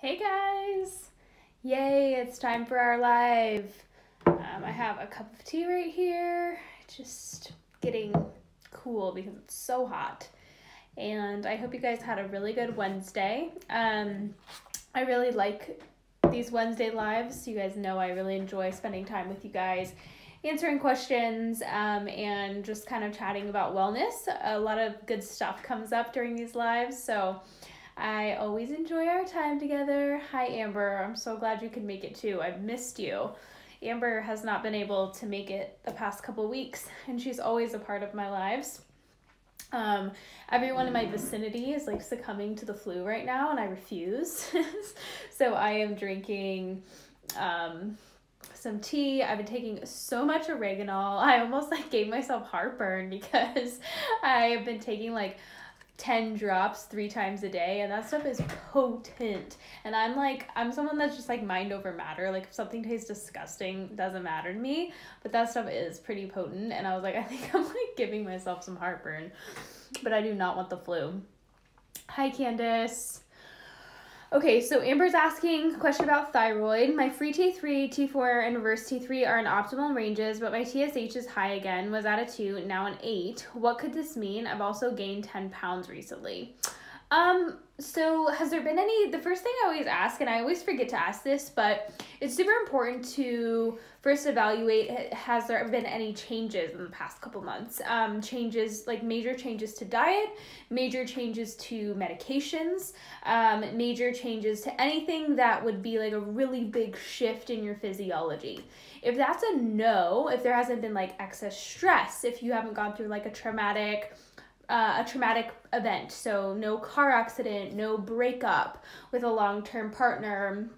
Hey guys! Yay, it's time for our live. I have a cup of tea right here, just getting cool because it's so hot. And I hope you guys had a really good Wednesday. I really like these Wednesday lives. You guys know I really enjoy spending time with you guys, answering questions, and just kind of chatting about wellness. A lot of good stuff comes up during these lives, so I always enjoy our time together. Hi, Amber. I'm so glad you could make it too. I've missed you. Amber has not been able to make it the past couple weeks, and she's always a part of my lives. Everyone in my vicinity is like succumbing to the flu right now, and I refuse. So I am drinking some tea. I've been taking so much oregano. I almost like gave myself heartburn because I have been taking like 10 drops 3 times a day, and that stuff is potent. And I'm someone that's just like mind over matter. Like if something tastes disgusting, it doesn't matter to me, but that stuff is pretty potent. And I was like, I think I'm like giving myself some heartburn, but I do not want the flu. Hi, Candace. Okay, so Amber's asking a question about thyroid. My free T3, T4, and reverse T3 are in optimal ranges, but my TSH is high again, was at a 2, now an 8. What could this mean? I've also gained 10 pounds recently. So has there been the first thing I always ask, and I always forget to ask this, but it's super important to first evaluate, has there been any changes in the past couple months? Changes, like major changes to diet, major changes to medications, major changes to anything that would be like a really big shift in your physiology. If that's a no, if there hasn't been like excess stress, if you haven't gone through like a traumatic event, so no car accident, no breakup with a long-term partner,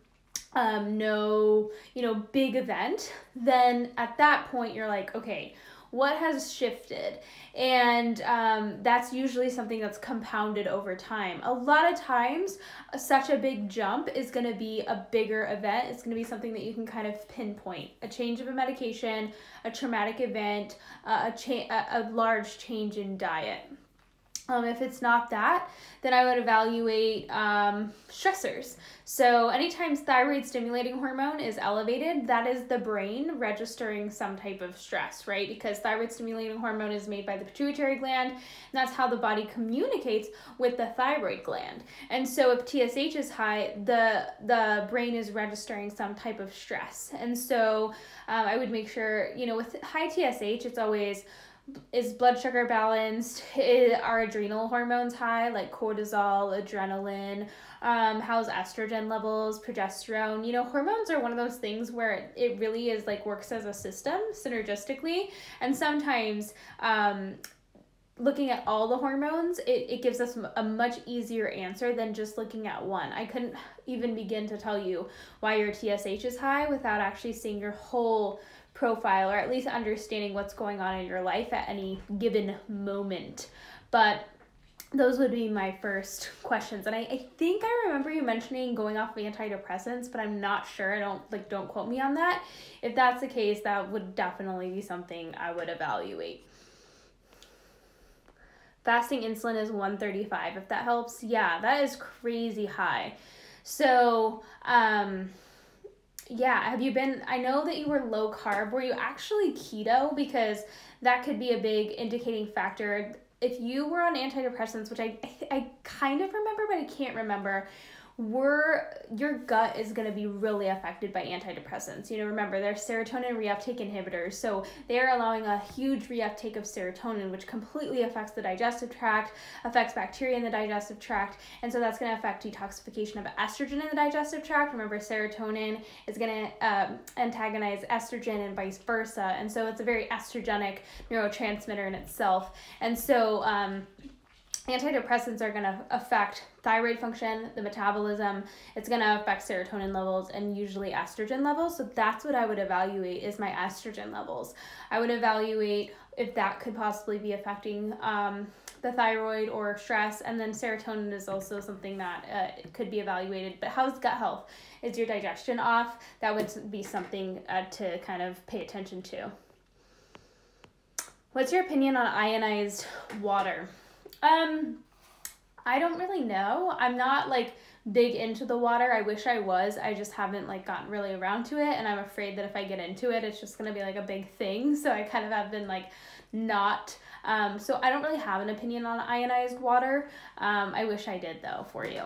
no, big event, then at that point you're like, okay, what has shifted? And that's usually something that's compounded over time. A lot of times, such a big jump is going to be a bigger event. It's going to be something that you can kind of pinpoint. A change of a medication, a traumatic event, a large change in diet. If it's not that, then I would evaluate stressors. So anytime thyroid stimulating hormone is elevated, that is the brain registering some type of stress, right? Because thyroid stimulating hormone is made by the pituitary gland, and that's how the body communicates with the thyroid gland. And so if TSH is high, the brain is registering some type of stress. And so I would make sure, with high TSH, it's always, is blood sugar balanced? Are adrenal hormones high, like cortisol, adrenaline? How's estrogen levels, progesterone? Hormones are one of those things where it really is like works as a system synergistically. And sometimes looking at all the hormones, it gives us a much easier answer than just looking at one. I couldn't even begin to tell you why your TSH is high without actually seeing your whole profile, or at least understanding what's going on in your life at any given moment. But those would be my first questions. And I think I remember you mentioning going off of antidepressants, but I'm not sure. Don't quote me on that. If that's the case, that would definitely be something I would evaluate. Fasting insulin is 135, if that helps. Yeah, that is crazy high. So, yeah, I know that you were low carb. Were you actually keto? Because that could be a big indicating factor. If you were on antidepressants, which I kind of remember, but I can't remember, your gut is going to be really affected by antidepressants. Remember, they're serotonin reuptake inhibitors, so they're allowing a huge reuptake of serotonin, which completely affects the digestive tract, affects bacteria in the digestive tract, and so that's going to affect detoxification of estrogen in the digestive tract. Remember, serotonin is going to antagonize estrogen and vice versa, and so it's a very estrogenic neurotransmitter in itself. And so antidepressants are going to affect thyroid function, the metabolism. It's going to affect serotonin levels and usually estrogen levels. So that's what I would evaluate, is my estrogen levels. I would evaluate if that could possibly be affecting the thyroid or stress. And then serotonin is also something that could be evaluated. But how's gut health? Is your digestion off? That would be something to kind of pay attention to. What's your opinion on ionized water? I don't really know. I'm not like big into the water. I wish I was. I just haven't like gotten really around to it, and I'm afraid that if I get into it, it's just gonna be like a big thing. So I kind of have been like not. So I don't really have an opinion on ionized water. I wish I did though for you.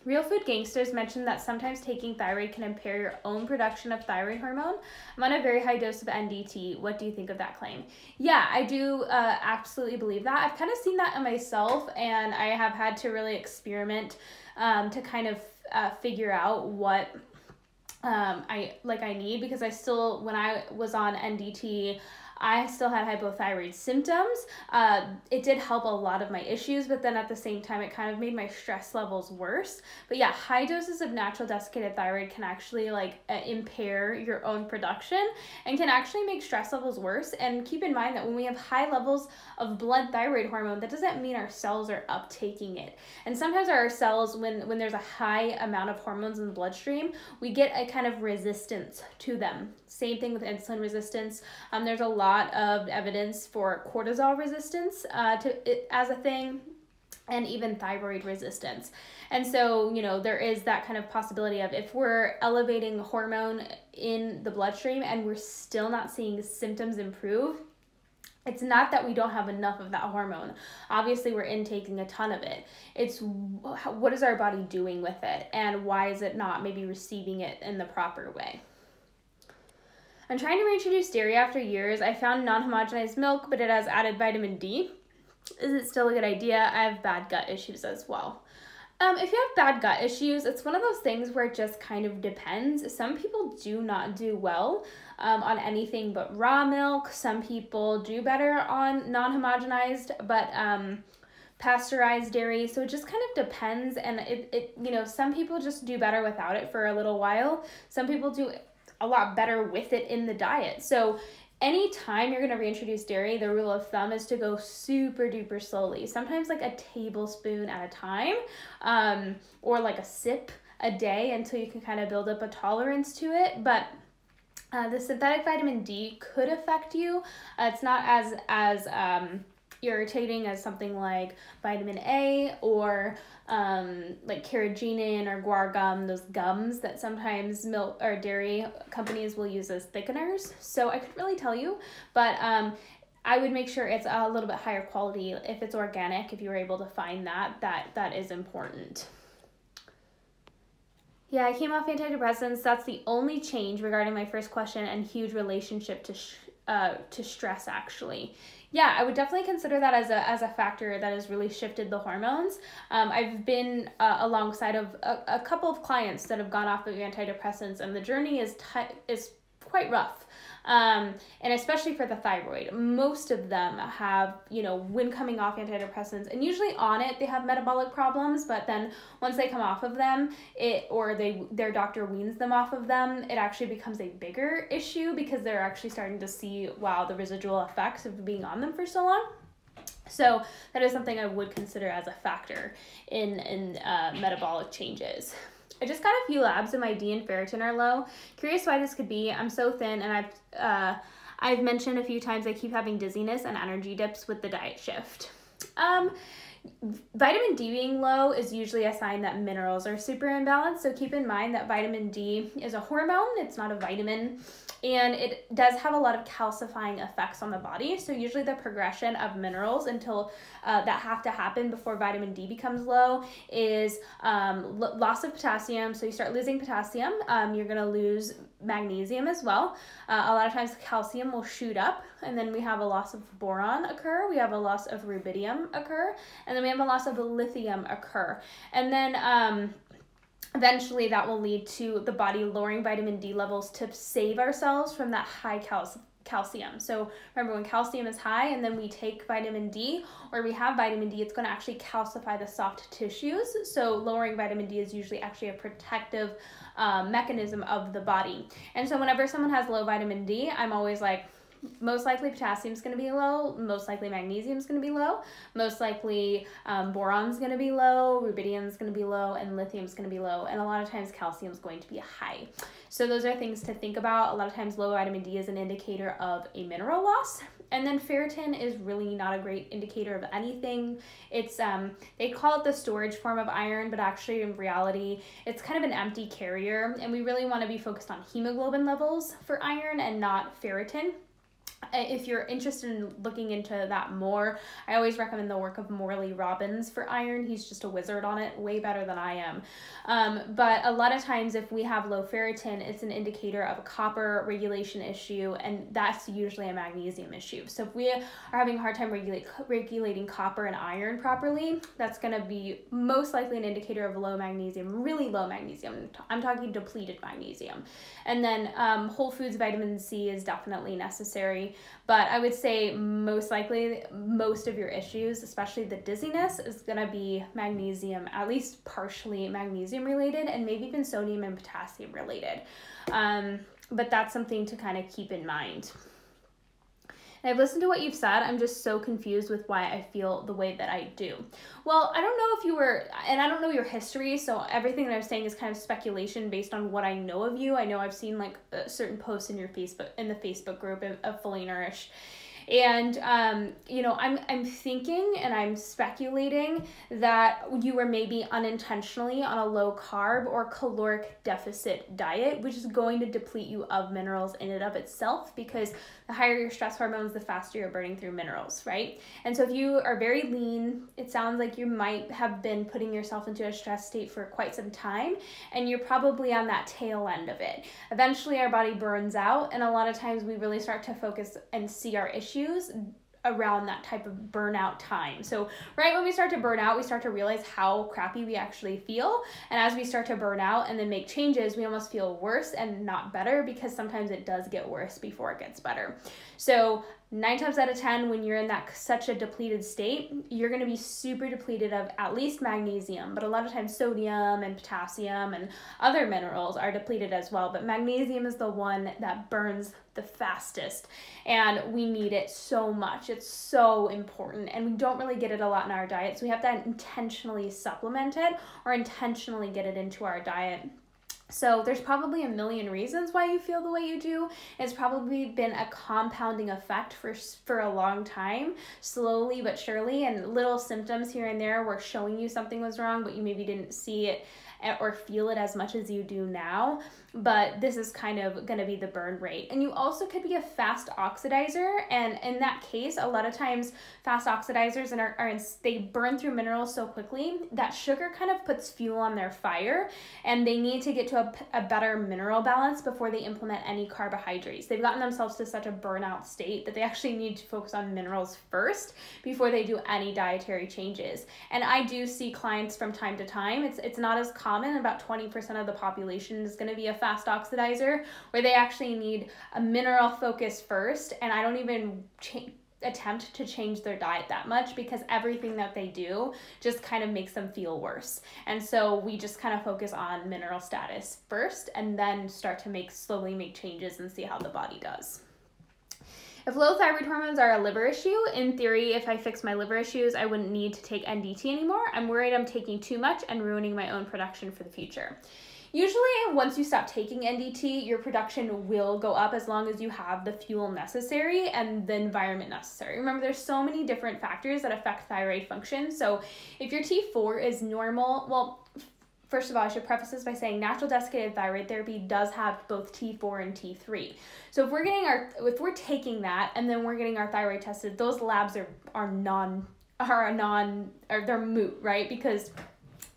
Real Food Gangsters mentioned that sometimes taking thyroid can impair your own production of thyroid hormone. I'm on a very high dose of NDT. What do you think of that claim? Yeah, I do absolutely believe that. I've kind of seen that in myself, and I have had to really experiment to kind of figure out what I need, because I still, when I was on NDT, I still had hypothyroid symptoms. It did help a lot of my issues, but then at the same time, it kind of made my stress levels worse. But yeah, high doses of natural desiccated thyroid can actually impair your own production and can actually make stress levels worse. And keep in mind that when we have high levels of blood thyroid hormone, that doesn't mean our cells are uptaking it. And sometimes our cells, when there's a high amount of hormones in the bloodstream, we get a kind of resistance to them. Same thing with insulin resistance. There's a lot of evidence for cortisol resistance as a thing, and even thyroid resistance. And so, there is that kind of possibility of, if we're elevating hormone in the bloodstream and we're still not seeing symptoms improve, it's not that we don't have enough of that hormone. Obviously, we're intaking a ton of it. It's what is our body doing with it, and why is it not maybe receiving it in the proper way? I'm trying to reintroduce dairy after years. I found non-homogenized milk, but it has added vitamin D. Is it still a good idea? I have bad gut issues as well. If you have bad gut issues, it's one of those things where it just kind of depends. Some people do not do well on anything but raw milk. Some people do better on non-homogenized, but pasteurized dairy. So it just kind of depends. And some people just do better without it for a little while. Some people do a lot better with it in the diet. So anytime you're going to reintroduce dairy, the rule of thumb is to go super duper slowly. Sometimes like a tablespoon at a time, or like a sip a day until you can kind of build up a tolerance to it. But the synthetic vitamin D could affect you. It's not as irritating as something like vitamin A or like carrageenan or guar gum, those gums that sometimes milk or dairy companies will use as thickeners. So I couldn't really tell you, but I would make sure it's a little bit higher quality. If it's organic, if you were able to find that is important. Yeah, I came off antidepressants. That's the only change regarding my first question, and huge relationship to stress, actually. Yeah, I would definitely consider that as a factor that has really shifted the hormones. I've been alongside of a couple of clients that have gone off of antidepressants, and the journey is quite rough. And especially for the thyroid, most of them have, when coming off antidepressants, and usually on it, they have metabolic problems, but then once they come off of them, their doctor weans them off of them, it actually becomes a bigger issue because they're actually starting to see, wow, the residual effects of being on them for so long. So that is something I would consider as a factor in metabolic changes. I just got a few labs and my D and ferritin are low. Curious why this could be. I'm so thin, and I've mentioned a few times I keep having dizziness and energy dips with the diet shift. Vitamin D being low is usually a sign that minerals are super imbalanced. So keep in mind that vitamin D is a hormone. It's not a vitamin. And it does have a lot of calcifying effects on the body. So usually the progression of minerals until that have to happen before vitamin D becomes low is loss of potassium. So you start losing potassium. You're going to lose magnesium as well. A lot of times calcium will shoot up, and then we have a loss of boron occur. We have a loss of rubidium occur, and then we have a loss of lithium occur. And then eventually that will lead to the body lowering vitamin D levels to save ourselves from that high calcium. So remember, when calcium is high and then we take vitamin D, or we have vitamin D, it's going to actually calcify the soft tissues. So lowering vitamin D is usually actually a protective mechanism of the body. And so whenever someone has low vitamin D, I'm always like, most likely potassium is going to be low, most likely magnesium is going to be low, most likely boron is going to be low, rubidium is going to be low, and lithium is going to be low, and a lot of times calcium is going to be high. So those are things to think about. A lot of times low vitamin D is an indicator of a mineral loss, And then ferritin is really not a great indicator of anything. It's they call it the storage form of iron, but actually in reality, it's kind of an empty carrier, and we really want to be focused on hemoglobin levels for iron and not ferritin. If you're interested in looking into that more, I always recommend the work of Morley Robbins for iron. He's just a wizard on it, way better than I am. But a lot of times if we have low ferritin, it's an indicator of a copper regulation issue, and that's usually a magnesium issue. So if we are having a hard time regulating copper and iron properly, that's going to be most likely an indicator of low magnesium, really low magnesium. I'm talking depleted magnesium. And then whole foods vitamin C is definitely necessary. But I would say most likely most of your issues, especially the dizziness, is going to be magnesium, at least partially magnesium related, and maybe even sodium and potassium related. But that's something to kind of keep in mind. And I've listened to what you've said. I'm just so confused with why I feel the way that I do. Well, I don't know if you were, and I don't know your history, so everything that I'm saying is kind of speculation based on what I know of you. I know I've seen like certain posts in your Facebook, in the Facebook group of Fully Nourished. And, you know, I'm thinking and I'm speculating that you were maybe unintentionally on a low carb or caloric deficit diet, which is going to deplete you of minerals in and of itself, because the higher your stress hormones, the faster you're burning through minerals, right? And so if you are very lean, it sounds like you might have been putting yourself into a stress state for quite some time, and you're probably on that tail end of it. Eventually our body burns out, and a lot of times we really start to focus and see our issues around that type of burnout time. So right when we start to burn out, we start to realize how crappy we actually feel. And as we start to burn out and then make changes, we almost feel worse and not better, because sometimes it does get worse before it gets better. So 9 times out of 10, when you're in that such a depleted state, you're going to be super depleted of at least magnesium, but a lot of times sodium and potassium and other minerals are depleted as well. But magnesium is the one that burns the fastest, and we need it so much. It's so important, and we don't really get it a lot in our diet, so we have to intentionally supplement it or intentionally get it into our diet. So there's probably a million reasons why you feel the way you do. It's probably been a compounding effect for a long time, slowly but surely, and little symptoms here and there were showing you something was wrong, but you maybe didn't see it or feel it as much as you do now. But this is kind of going to be the burn rate. And you also could be a fast oxidizer, and in that case, a lot of times fast oxidizers they burn through minerals so quickly that sugar kind of puts fuel on their fire, and they need to get to a better mineral balance before they implement any carbohydrates. They've gotten themselves to such a burnout state that they actually need to focus on minerals first before they do any dietary changes. And I do see clients from time to time. It's not as common. About 20% of the population is going to be a fast oxidizer, where they actually need a mineral focus first, and I don't even attempt to change their diet that much, because everything that they do just kind of makes them feel worse. And so we just kind of focus on mineral status first, and then start to slowly make changes and see how the body does. If low thyroid hormones are a liver issue, in theory, if I fix my liver issues, I wouldn't need to take NDT anymore. I'm worried I'm taking too much and ruining my own production for the future. Usually, once you stop taking NDT, your production will go up as long as you have the fuel necessary and the environment necessary. Remember, there's so many different factors that affect thyroid function. So if your T4 is normal, well, first of all, I should preface this by saying natural desiccated thyroid therapy does have both T4 and T3. So if we're taking that and then we're getting our thyroid tested, those labs they're moot, right? Because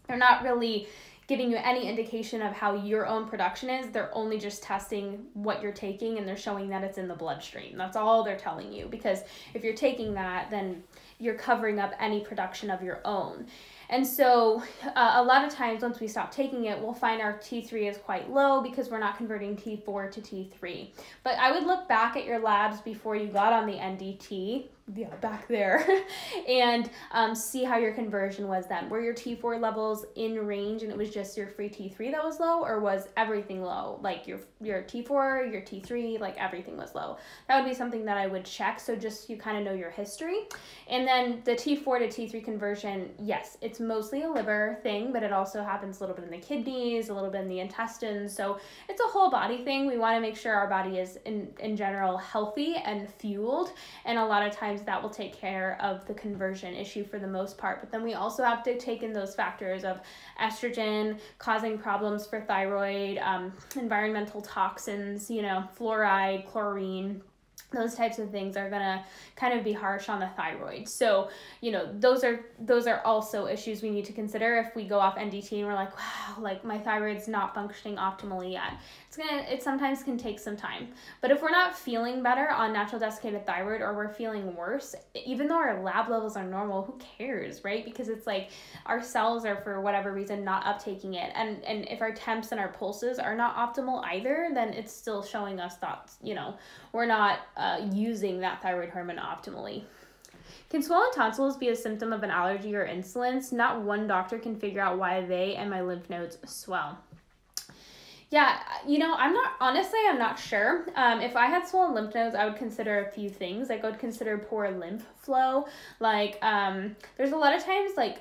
they're not really giving you any indication of how your own production is. They're only just testing what you're taking, and they're showing that it's in the bloodstream. That's all they're telling you, because if you're taking that, then you're covering up any production of your own. And so a lot of times once we stop taking it, we'll find our T3 is quite low because we're not converting T4 to T3. But I would look back at your labs before you got on the NDT back there, and see how your conversion was then. Were your T4 levels in range and it was just your free T3 that was low, or was everything low? Like your T4, your T3, like everything was low. That would be something that I would check, so just you kind of know your history. And then the T4 to T3 conversion, yes, it's mostly a liver thing, but it also happens a little bit in the kidneys, a little bit in the intestines, so it's a whole body thing. We want to make sure our body is in general healthy and fueled, and a lot of times that will take care of the conversion issue for the most part. But then we also have to take in those factors of estrogen causing problems for thyroid, environmental toxins, fluoride, chlorine. Those types of things are gonna kind of be harsh on the thyroid. So, those are also issues we need to consider if we go off NDT and we're like, wow, like my thyroid's not functioning optimally yet. It sometimes can take some time. But if we're not feeling better on natural desiccated thyroid, or we're feeling worse, even though our lab levels are normal, who cares, right? Because it's like our cells are, for whatever reason, not uptaking it. And if our temps and our pulses are not optimal either, then it's still showing us that, we're not using that thyroid hormone optimally. Can swollen tonsils be a symptom of an allergy or insulin? Not one doctor can figure out why they and my lymph nodes swell. Yeah, I'm not sure. If I had swollen lymph nodes, I would consider a few things. Like I would consider poor lymph flow. Like there's a lot of times like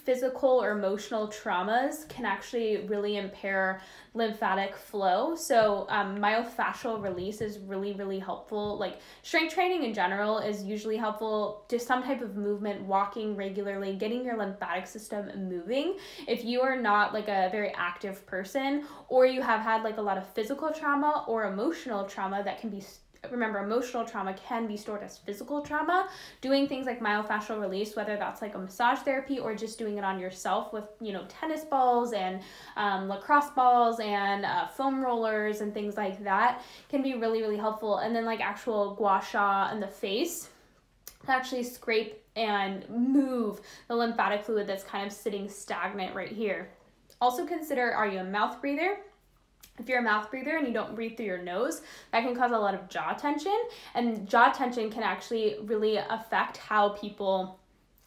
physical or emotional traumas can actually really impair lymphatic flow. So myofascial release is really, really helpful. Like strength training in general is usually helpful. Just some type of movement, walking regularly, getting your lymphatic system moving. If you are not like a very active person, or you have had like a lot of physical trauma or emotional trauma that can be, remember, emotional trauma can be stored as physical trauma. Doing things like myofascial release, whether that's like a massage therapy or just doing it on yourself with, tennis balls and lacrosse balls and foam rollers and things like that, can be really, really helpful. And then like actual gua sha in the face to actually scrape and move the lymphatic fluid that's kind of sitting stagnant right here. Also consider, are you a mouth breather? If you're a mouth breather and you don't breathe through your nose, that can cause a lot of jaw tension, and jaw tension can actually really affect how people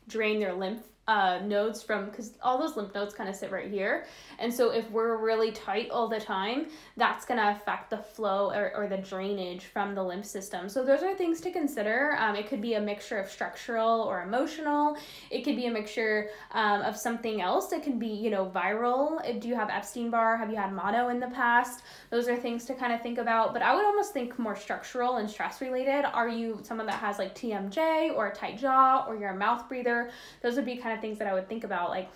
drain their lymph nodes from, because all those lymph nodes kind of sit right here. And so if we're really tight all the time, that's going to affect the flow or the drainage from the lymph system. So those are things to consider. It could be a mixture of structural or emotional. It could be a mixture of something else. It could be, viral. Do you have Epstein-Barr? Have you had mono in the past? Those are things to kind of think about. But I would almost think more structural and stress related. Are you someone that has like TMJ or a tight jaw, or you're a mouth breather? Those would be kind of things that I would think about, like,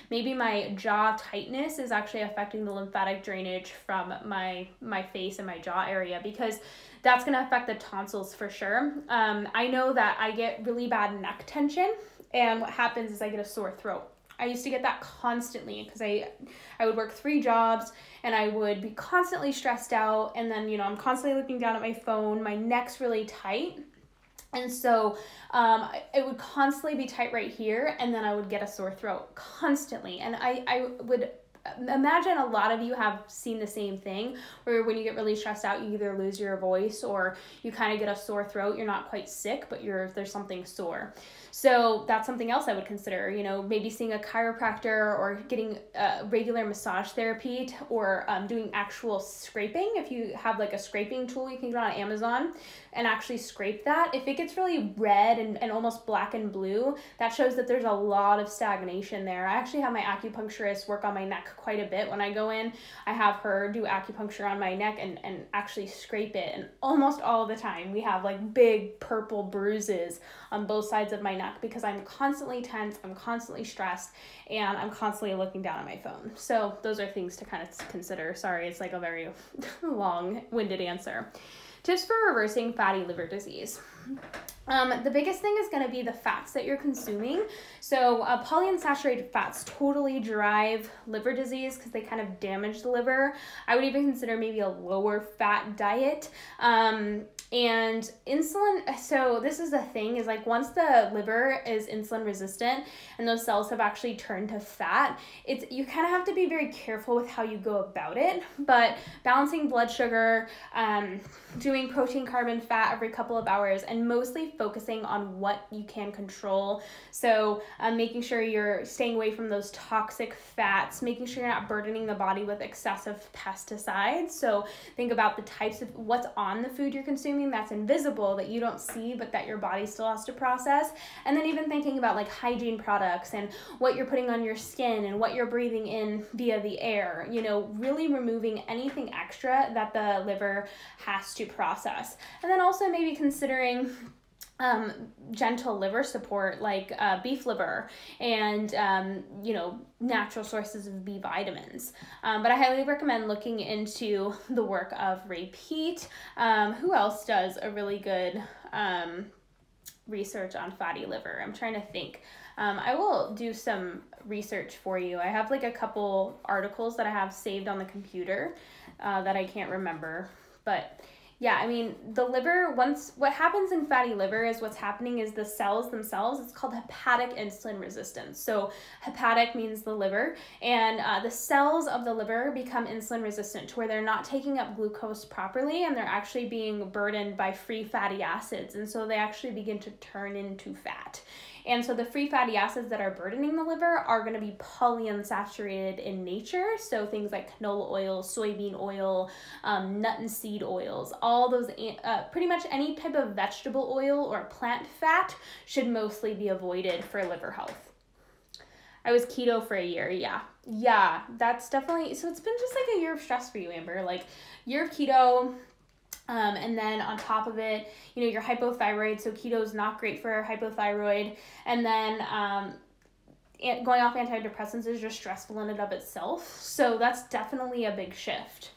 maybe my jaw tightness is actually affecting the lymphatic drainage from my face and my jaw area, because that's going to affect the tonsils for sure. I know that I get really bad neck tension, and what happens is I get a sore throat. I used to get that constantly because I would work 3 jobs and I would be constantly stressed out, and then I'm constantly looking down at my phone, my neck's really tight. And so it would constantly be tight right here, and then I would get a sore throat constantly. And I would imagine a lot of you have seen the same thing, where when you get really stressed out, you either lose your voice or you kind of get a sore throat. You're not quite sick, but there's something sore. So that's something else I would consider, maybe seeing a chiropractor or getting regular massage therapy, or doing actual scraping. If you have like a scraping tool, you can get on Amazon and actually scrape that. If it gets really red and almost black and blue, that shows that there's a lot of stagnation there. I actually have my acupuncturist work on my neck quite a bit. When I go in, I have her do acupuncture on my neck and actually scrape it. And almost all the time we have like big purple bruises on both sides of my neck, because I'm constantly tense, I'm constantly stressed, and I'm constantly looking down at my phone. So those are things to kind of consider. Sorry, it's like a very long-winded answer. Tips for reversing fatty liver disease. The biggest thing is going to be the fats that you're consuming. So polyunsaturated fats totally drive liver disease because they kind of damage the liver. I would even consider maybe a lower fat diet. And insulin, so this is the thing, is like once the liver is insulin resistant and those cells have actually turned to fat, you kind of have to be very careful with how you go about it. But balancing blood sugar, doing protein, carb, and fat every couple of hours, and mostly focusing on what you can control. So making sure you're staying away from those toxic fats, making sure you're not burdening the body with excessive pesticides. So think about the types of what's on the food you're consuming that's invisible, that you don't see, but that your body still has to process. And then even thinking about like hygiene products and what you're putting on your skin and what you're breathing in via the air, you know, really removing anything extra that the liver has to process. And then also maybe considering gentle liver support like beef liver and you know, natural sources of B vitamins. But I highly recommend looking into the work of Ray Peat. Who else does a really good research on fatty liver? I'm trying to think. I will do some research for you. I have like a couple articles that I have saved on the computer that I can't remember, but yeah, I mean, the liver, what happens in fatty liver is what's happening is the cells themselves, it's called hepatic insulin resistance. So hepatic means the liver, and the cells of the liver become insulin resistant to where they're not taking up glucose properly, and they're actually being burdened by free fatty acids. And so they actually begin to turn into fat. And so the free fatty acids that are burdening the liver are going to be polyunsaturated in nature. So things like canola oil, soybean oil, nut and seed oils, all those, pretty much any type of vegetable oil or plant fat should mostly be avoided for liver health. I was keto for a year. Yeah, that's definitely, so it's been just like a year of stress for you, Amber, like year of keto. And then on top of it, you know, you're hypothyroid, so keto is not great for hypothyroid. And then going off antidepressants is just stressful in and of itself. So that's definitely a big shift.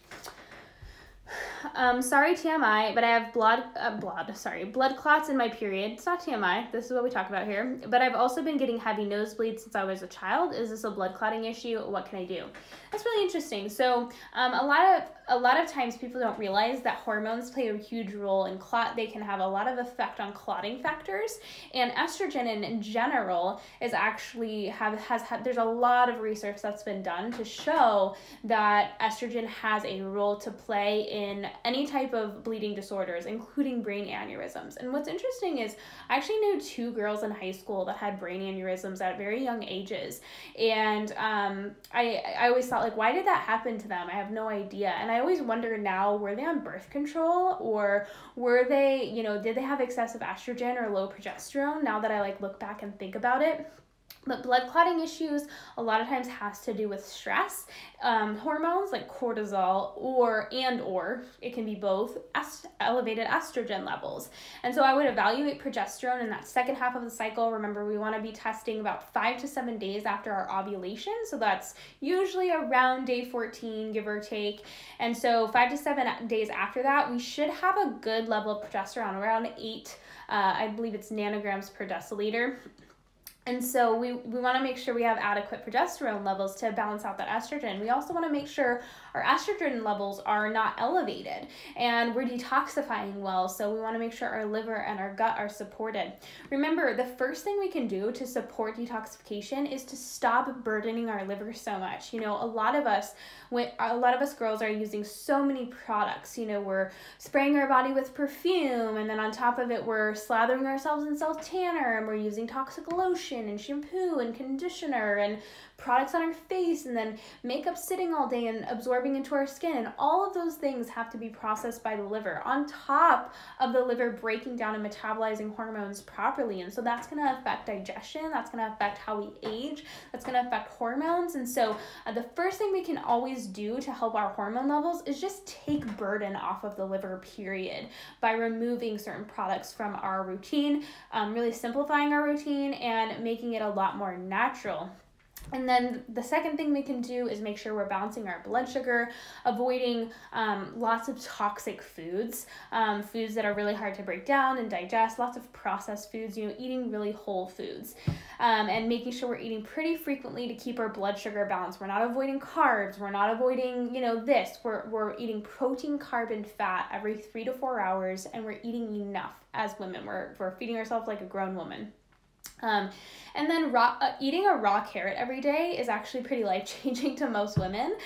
Sorry TMI, but I have blood clots in my period. It's not TMI, this is what we talk about here. But I've also been getting heavy nosebleeds since I was a child. Is this a blood clotting issue? What can I do? That's really interesting. So a lot of times people don't realize that hormones play a huge role in clot. They can have a lot of effect on clotting factors, and estrogen in general is actually there's a lot of research that's been done to show that estrogen has a role to play in any type of bleeding disorders, including brain aneurysms. And what's interesting is I actually knew 2 girls in high school that had brain aneurysms at very young ages, and I always thought, like, why did that happen to them? I have no idea. And I always wonder now, were they on birth control, or were they, you know, did they have excessive estrogen or low progesterone, now that I like look back and think about it? But blood clotting issues a lot of times has to do with stress, hormones like cortisol, or it can be both, elevated estrogen levels. And so I would evaluate progesterone in that second half of the cycle. Remember, we want to be testing about 5 to 7 days after our ovulation. So that's usually around day 14, give or take. And so 5 to 7 days after that, we should have a good level of progesterone, around 8, I believe it's nanograms per deciliter. And so we want to make sure we have adequate progesterone levels to balance out that estrogen. We also want to make sure our estrogen levels are not elevated and we're detoxifying well. So we want to make sure our liver and our gut are supported. Remember, the first thing we can do to support detoxification is to stop burdening our liver so much. You know, a lot of us girls are using so many products. You know, we're spraying our body with perfume, and then on top of it, we're slathering ourselves in self-tanner, and we're using toxic lotion and shampoo and conditioner and products on our face, and then makeup sitting all day and absorbing into our skin. And all of those things have to be processed by the liver, on top of the liver breaking down and metabolizing hormones properly. And so that's going to affect digestion, that's going to affect how we age, that's going to affect hormones. And so the first thing we can always do to help our hormone levels is just take burden off of the liver, period, by removing certain products from our routine, really simplifying our routine and making it a lot more natural. And then the second thing we can do is make sure we're balancing our blood sugar, avoiding lots of toxic foods, foods that are really hard to break down and digest, lots of processed foods, you know, eating really whole foods, and making sure we're eating pretty frequently to keep our blood sugar balanced. We're not avoiding carbs, we're not avoiding, you know, this, we're eating protein, carb, and fat every 3 to 4 hours, and we're eating enough as women. We're feeding ourselves like a grown woman. And then eating a raw carrot every day is actually pretty life-changing to most women.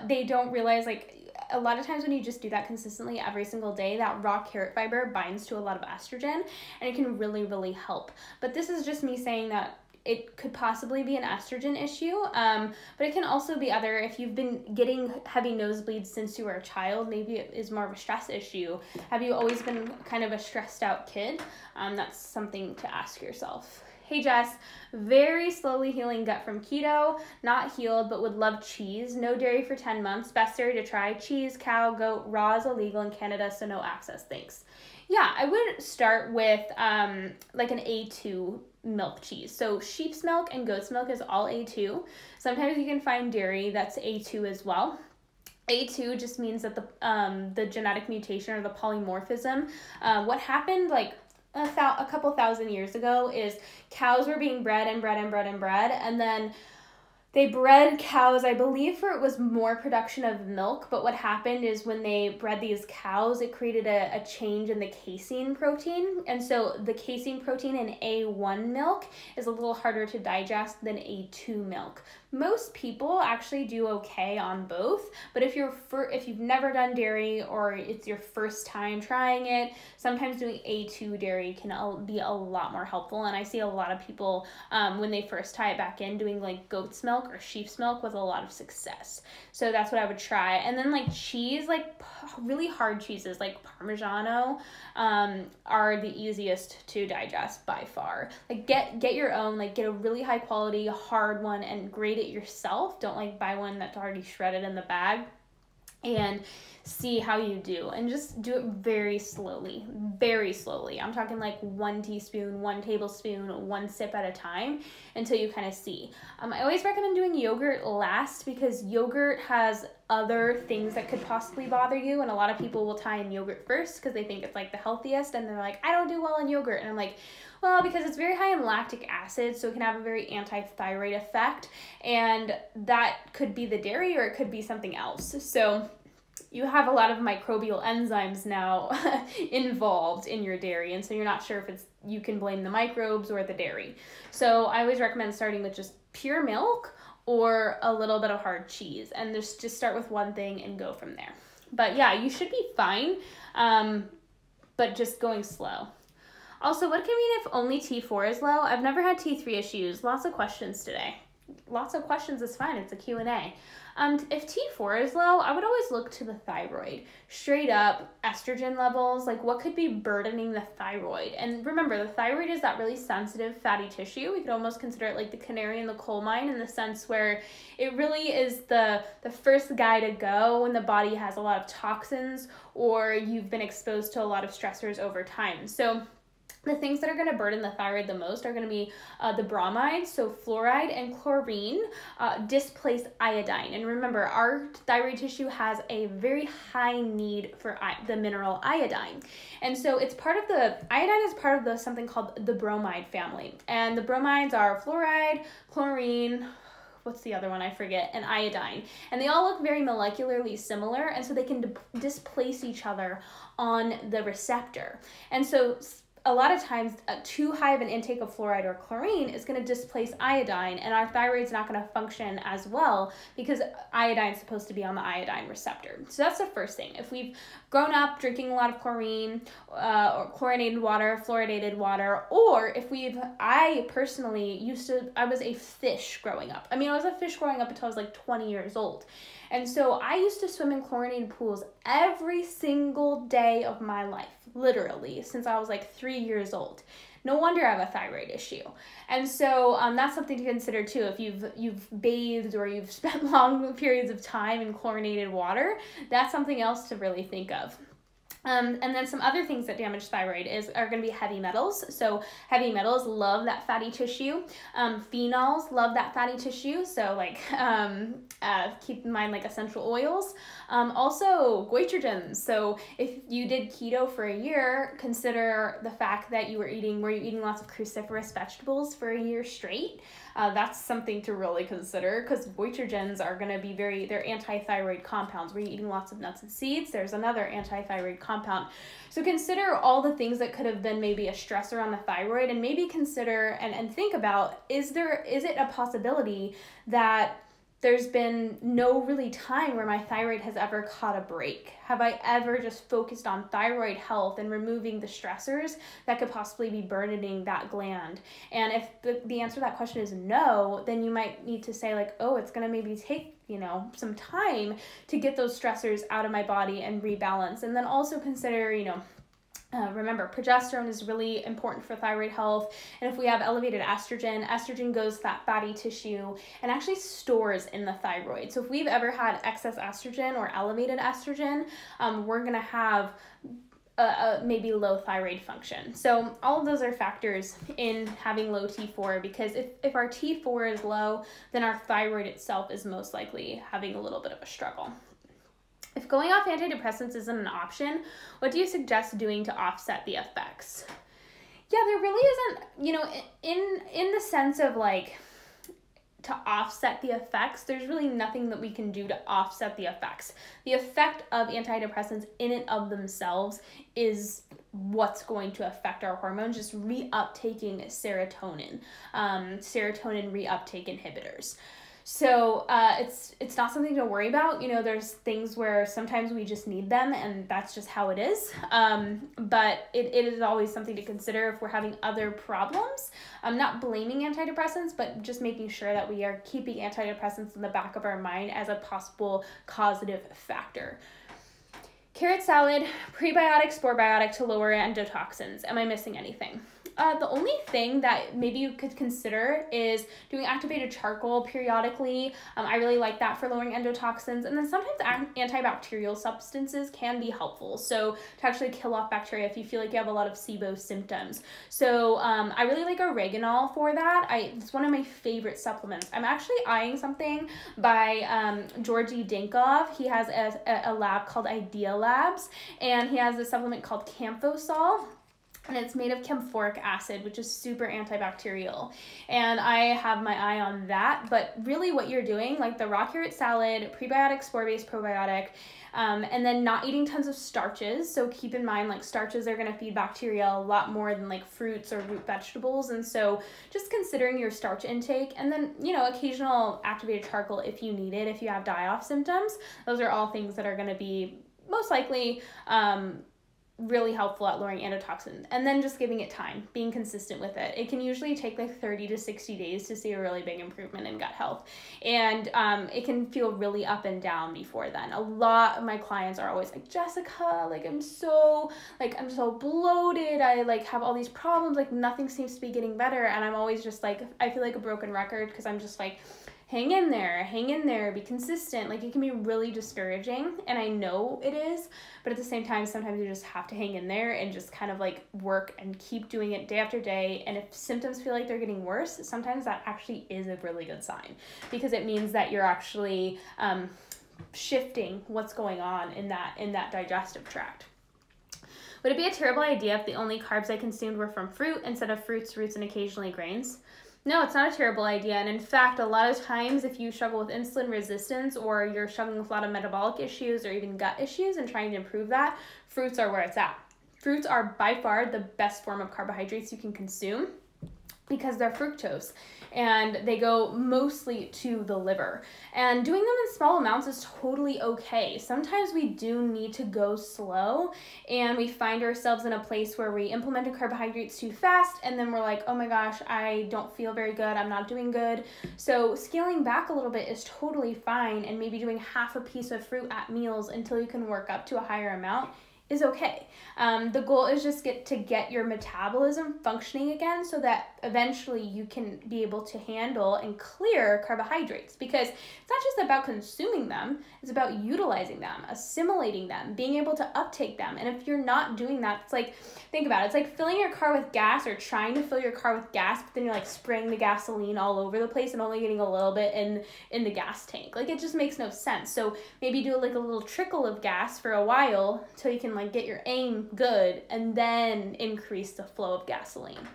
They don't realize, like, a lot of times when you just do that consistently every single day, that raw carrot fiber binds to a lot of estrogen, and it can really, really help. But this is just me saying that it could possibly be an estrogen issue, but it can also be other. If you've been getting heavy nosebleeds since you were a child, maybe it is more of a stress issue. Have you always been kind of a stressed out kid? That's something to ask yourself. Hey Jess, very slowly healing gut from keto, not healed, but would love cheese. No dairy for 10 months. Best dairy to try. Cheese, cow, goat, raw is illegal in Canada, so no access. Thanks. Yeah, I would start with like an A2 milk cheese. So sheep's milk and goat's milk is all A2. Sometimes you can find dairy that's A2 as well. A2 just means that the genetic mutation or the polymorphism, what happened like a couple thousand years ago is cows were being bred, and then they bred cows, I believe, for it was more production of milk, but what happened is when they bred these cows, it created a change in the casein protein, and so the casein protein in A1 milk is a little harder to digest than A2 milk. Most people actually do okay on both, but if you've never done dairy or it's your first time trying it, sometimes doing A2 dairy can be a lot more helpful, and I see a lot of people when they first tie it back in doing like goat's milk or sheep's milk with a lot of success. So that's what I would try. And then like cheese, like really hard cheeses like Parmigiano are the easiest to digest by far. Like get your own, like get a really high quality hard one and grate it yourself. Don't like buy one that's already shredded in the bag, and see how you do, and just do it very slowly, very slowly. I'm talking like 1 teaspoon, 1 tablespoon, 1 sip at a time until you kind of see. I always recommend doing yogurt last because yogurt has other things that could possibly bother you, and a lot of people will tie in yogurt first because they think it's like the healthiest, and they're like, I don't do well in yogurt, and I'm like, well, because it's very high in lactic acid, so it can have a very anti-thyroid effect, and that could be the dairy or it could be something else. So you have a lot of microbial enzymes now involved in your dairy, and so you're not sure if you can blame the microbes or the dairy. So I always recommend starting with just pure milk or a little bit of hard cheese, and just start with one thing and go from there. But yeah, you should be fine, but just going slow. Also, what can we eat if only T4 is low? I've never had T3 issues. Lots of questions today. Lots of questions is fine. It's a Q&A. If T4 is low, I would always look to the thyroid. Straight up, estrogen levels, like what could be burdening the thyroid? And remember, the thyroid is that really sensitive fatty tissue. We could almost consider it like the canary in the coal mine, in the sense where it really is the first guy to go when the body has a lot of toxins or you've been exposed to a lot of stressors over time. So the things that are going to burden the thyroid the most are going to be the bromides, so fluoride and chlorine, displace iodine. And remember, our thyroid tissue has a very high need for the mineral iodine. And so iodine is part of something called the bromide family. And the bromides are fluoride, chlorine, what's the other one? I forget, and iodine. And they all look very molecularly similar, and so they can displace each other on the receptor. And so a lot of times, too high of an intake of fluoride or chlorine is going to displace iodine, and our thyroid's not going to function as well because iodine is supposed to be on the iodine receptor. So that's the first thing. If we've grown up drinking a lot of chlorine or chlorinated water, fluoridated water, or if I personally I was a fish growing up. I was a fish growing up until I was like 20 years old. And so I used to swim in chlorinated pools every single day of my life, literally, since I was like 3 years old. No wonder I have a thyroid issue. And so that's something to consider too. If you've bathed or you've spent long periods of time in chlorinated water, that's something else to really think of. And then some other things that damage thyroid are going to be heavy metals. So heavy metals love that fatty tissue. Phenols love that fatty tissue. So like keep in mind like essential oils. Also goitrogens. So if you did keto for a year, consider the fact that were you eating lots of cruciferous vegetables for a year straight? That's something to really consider, because goitrogens are going to be they're anti-thyroid compounds. Were you eating lots of nuts and seeds? There's another anti-thyroid compound. So consider all the things that could have been maybe a stressor on the thyroid, and maybe consider and think about, is it a possibility that there's been no really time where my thyroid has ever caught a break. Have I ever just focused on thyroid health and removing the stressors that could possibly be burdening that gland? And if the answer to that question is no, then you might need to say like, oh, it's going to maybe take, you know, some time to get those stressors out of my body and rebalance. And then also consider, you know, remember, progesterone is really important for thyroid health. And if we have elevated estrogen, estrogen goes to that fatty tissue and actually stores in the thyroid. So if we've ever had excess estrogen or elevated estrogen, we're going to have maybe low thyroid function. So all of those are factors in having low T4, because if our T4 is low, then our thyroid itself is most likely having a little bit of a struggle. If going off antidepressants isn't an option, what do you suggest doing to offset the effects? Yeah, there really isn't, you know, in the sense of like to offset the effects, there's really nothing that we can do to offset the effects. The effect of antidepressants in and of themselves is what's going to affect our hormones, just reuptaking serotonin, serotonin reuptake inhibitors. So it's not something to worry about. You know, there's things where sometimes we just need them and that's just how it is. But it is always something to consider if we're having other problems. I'm not blaming antidepressants, but just making sure that we are keeping antidepressants in the back of our mind as a possible causative factor. Carrot salad, prebiotic, sporebiotic to lower endotoxins. Am I missing anything? The only thing that maybe you could consider is doing activated charcoal periodically. I really like that for lowering endotoxins. And then sometimes antibacterial substances can be helpful. So to actually kill off bacteria if you feel like you have a lot of SIBO symptoms. So I really like oregano for that. It's one of my favorite supplements. I'm actually eyeing something by Georgi Dinkov. He has a lab called Idea Labs, and he has a supplement called Camphosol. And it's made of camphoric acid, which is super antibacterial. And I have my eye on that. But really what you're doing, like the raw carrot salad, prebiotic, spore-based probiotic, and then not eating tons of starches. So keep in mind, like starches are going to feed bacteria a lot more than like fruits or root vegetables. And so just considering your starch intake, and then, you know, occasional activated charcoal if you need it, if you have die-off symptoms. Those are all things that are going to be most likely really helpful at lowering endotoxin. And then just giving it time, being consistent with it. It can usually take like 30 to 60 days to see a really big improvement in gut health. And it can feel really up and down before then. A lot of my clients are always like, Jessica, like I'm so bloated. I like have all these problems. Like nothing seems to be getting better. And I'm always just like, I feel like a broken record because I'm just like, hang in there, be consistent. Like it can be really discouraging, and I know it is, but at the same time, sometimes you just have to hang in there and just kind of like work and keep doing it day after day. And if symptoms feel like they're getting worse, sometimes that actually is a really good sign, because it means that you're actually shifting what's going on in that digestive tract. Would it be a terrible idea if the only carbs I consumed were from fruit instead of fruits, roots, and occasionally grains? No, it's not a terrible idea. And in fact, a lot of times if you struggle with insulin resistance, or you're struggling with a lot of metabolic issues or even gut issues and trying to improve that, fruits are where it's at. Fruits are by far the best form of carbohydrates you can consume because they're fructose and they go mostly to the liver. And doing them in small amounts is totally okay. Sometimes we do need to go slow, and we find ourselves in a place where we implemented carbohydrates too fast, and then we're like, oh my gosh, I don't feel very good, I'm not doing good. So scaling back a little bit is totally fine, and maybe doing half a piece of fruit at meals until you can work up to a higher amount is okay. The goal is just to get your metabolism functioning again so that eventually you can be able to handle and clear carbohydrates, because it's not just about consuming them, it's about utilizing them, assimilating them, being able to uptake them. And if you're not doing that, it's like, think about it, it's like filling your car with gas or trying to fill your car with gas, but then you're like spraying the gasoline all over the place and only getting a little bit in the gas tank. Like it just makes no sense. So maybe do like a little trickle of gas for a while till you can like get your aim good, and then increase the flow of gasoline,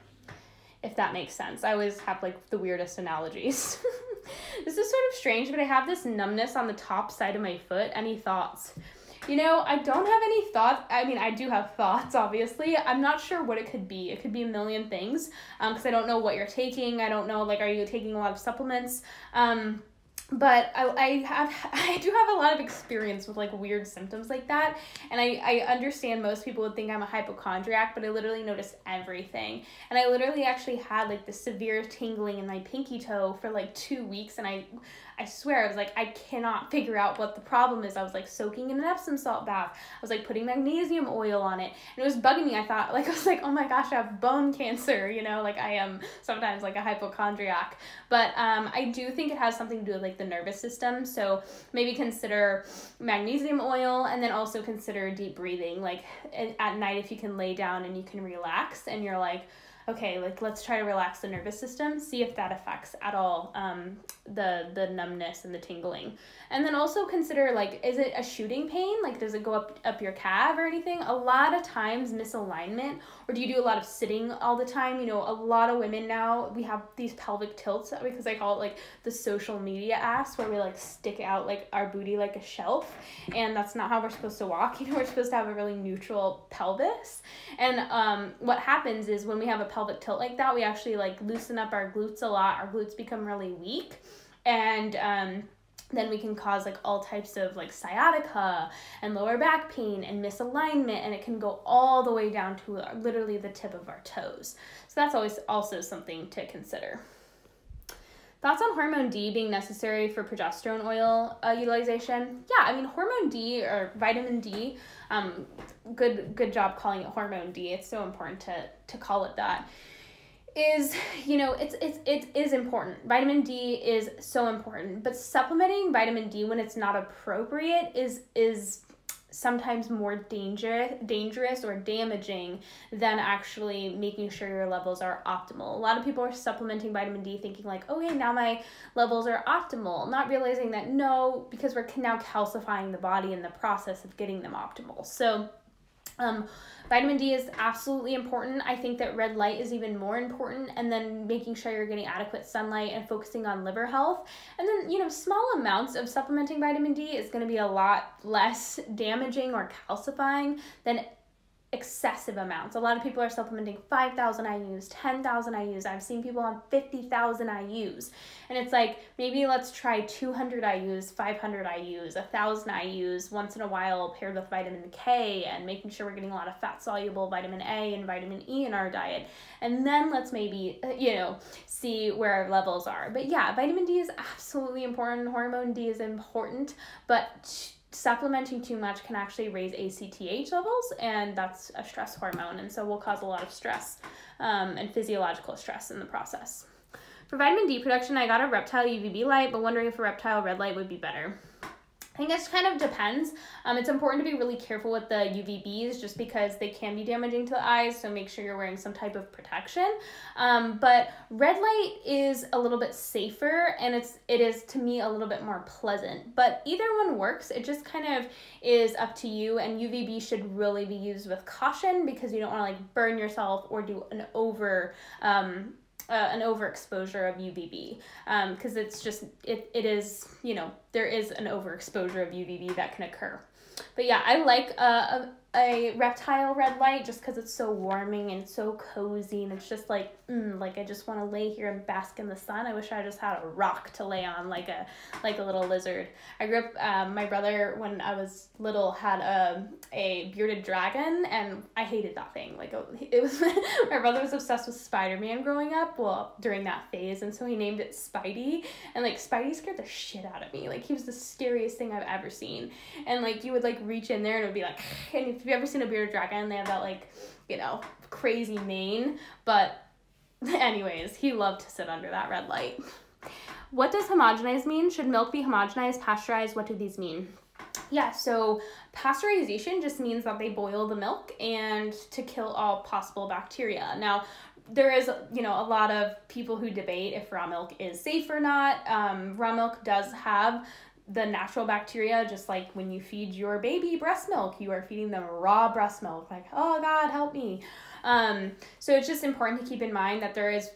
if that makes sense. I always have like the weirdest analogies. This is sort of strange, but I have this numbness on the top side of my foot. Any thoughts? You know, I don't have any thoughts. I mean, I do have thoughts, obviously. I'm not sure what it could be. It could be a million things, because I don't know what you're taking. I don't know, like, are you taking a lot of supplements? but I do have a lot of experience with like weird symptoms like that, and I understand most people would think I'm a hypochondriac, but I literally noticed everything, and I literally actually had like the severe tingling in my pinky toe for like 2 weeks, and I swear I was like, I cannot figure out what the problem is. I was like soaking in an Epsom salt bath. I was like putting magnesium oil on it, and it was bugging me. I was like, oh my gosh, I have bone cancer, you know, like I am sometimes like a hypochondriac. But I do think it has something to do with like the nervous system. So maybe consider magnesium oil, and then also consider deep breathing. Like at night, if you can lay down and you can relax, and you're like, okay, like let's try to relax the nervous system, see if that affects at all the numbness and the tingling. And then also consider, like, is it a shooting pain? Like, does it go up your calf or anything? A lot of times misalignment, or do you do a lot of sitting all the time? You know, a lot of women now, we have these pelvic tilts, because I call it like the social media ass, where we like stick out like our booty like a shelf, and that's not how we're supposed to walk. You know, we're supposed to have a really neutral pelvis. And what happens is when we have a pelvic tilt like that, we actually like loosen up our glutes a lot. Our glutes become really weak, and then we can cause like all types of like sciatica and lower back pain and misalignment, and it can go all the way down to literally the tip of our toes. So that's always also something to consider. Thoughts on hormone D being necessary for progesterone oil utilization? Yeah, I mean, hormone D or vitamin D, good job calling it hormone D. It's so important to call it that. Is, you know, it is important. Vitamin D is so important, but supplementing vitamin D when it's not appropriate is sometimes more dangerous or damaging than actually making sure your levels are optimal. A lot of people are supplementing vitamin D thinking like, okay, now my levels are optimal, not realizing that no, because we're now calcifying the body in the process of getting them optimal. So vitamin D is absolutely important. I think that red light is even more important, and then making sure you're getting adequate sunlight and focusing on liver health. And then, you know, small amounts of supplementing vitamin D is going to be a lot less damaging or calcifying than excessive amounts. A lot of people are supplementing 5,000 IUs, 10,000 IUs. I've seen people on 50,000 IUs. And it's like, maybe let's try 200 IUs, 500 IUs, 1,000 IUs once in a while paired with vitamin K, and making sure we're getting a lot of fat-soluble vitamin A and vitamin E in our diet. And then let's maybe, you know, see where our levels are. But yeah, vitamin D is absolutely important. Hormone D is important, but supplementing too much can actually raise ACTH levels, and that's a stress hormone, and so will cause a lot of stress and physiological stress in the process. For vitamin D production, I got a reptile UVB light, but wondering if a reptile red light would be better. I think it kind of depends. It's important to be really careful with the UVBs just because they can be damaging to the eyes, so make sure you're wearing some type of protection. But red light is a little bit safer, and it is to me a little bit more pleasant. But either one works. It just kind of is up to you, and UVB should really be used with caution because you don't want to like burn yourself or do an overexposure of UVB, because it's just, it is, you know, there is an overexposure of UVB that can occur. But yeah, I like a reptile red light just because it's so warming and so cozy, and it's just like, like I just want to lay here and bask in the sun. I wish I just had a rock to lay on like a little lizard. I grew up, my brother, when I was little, had a bearded dragon, and I hated that thing. Like, it was, my brother was obsessed with Spider-Man growing up, well, during that phase, and so he named it Spidey, and like Spidey scared the shit out of me. Like, he was the scariest thing I've ever seen, and like you would like reach in there and it would be like, and if you've ever seen a bearded dragon, they have that like, you know, crazy mane. But anyways, he loved to sit under that red light. What does homogenized mean? Should milk be homogenized, pasteurized? What do these mean? Yeah, so pasteurization just means that they boil the milk and to kill all possible bacteria. Now, there is, you know, a lot of people who debate if raw milk is safe or not. Raw milk does have the natural bacteria, just like when you feed your baby breast milk, you are feeding them raw breast milk. Like, oh God, help me. So it's just important to keep in mind that there is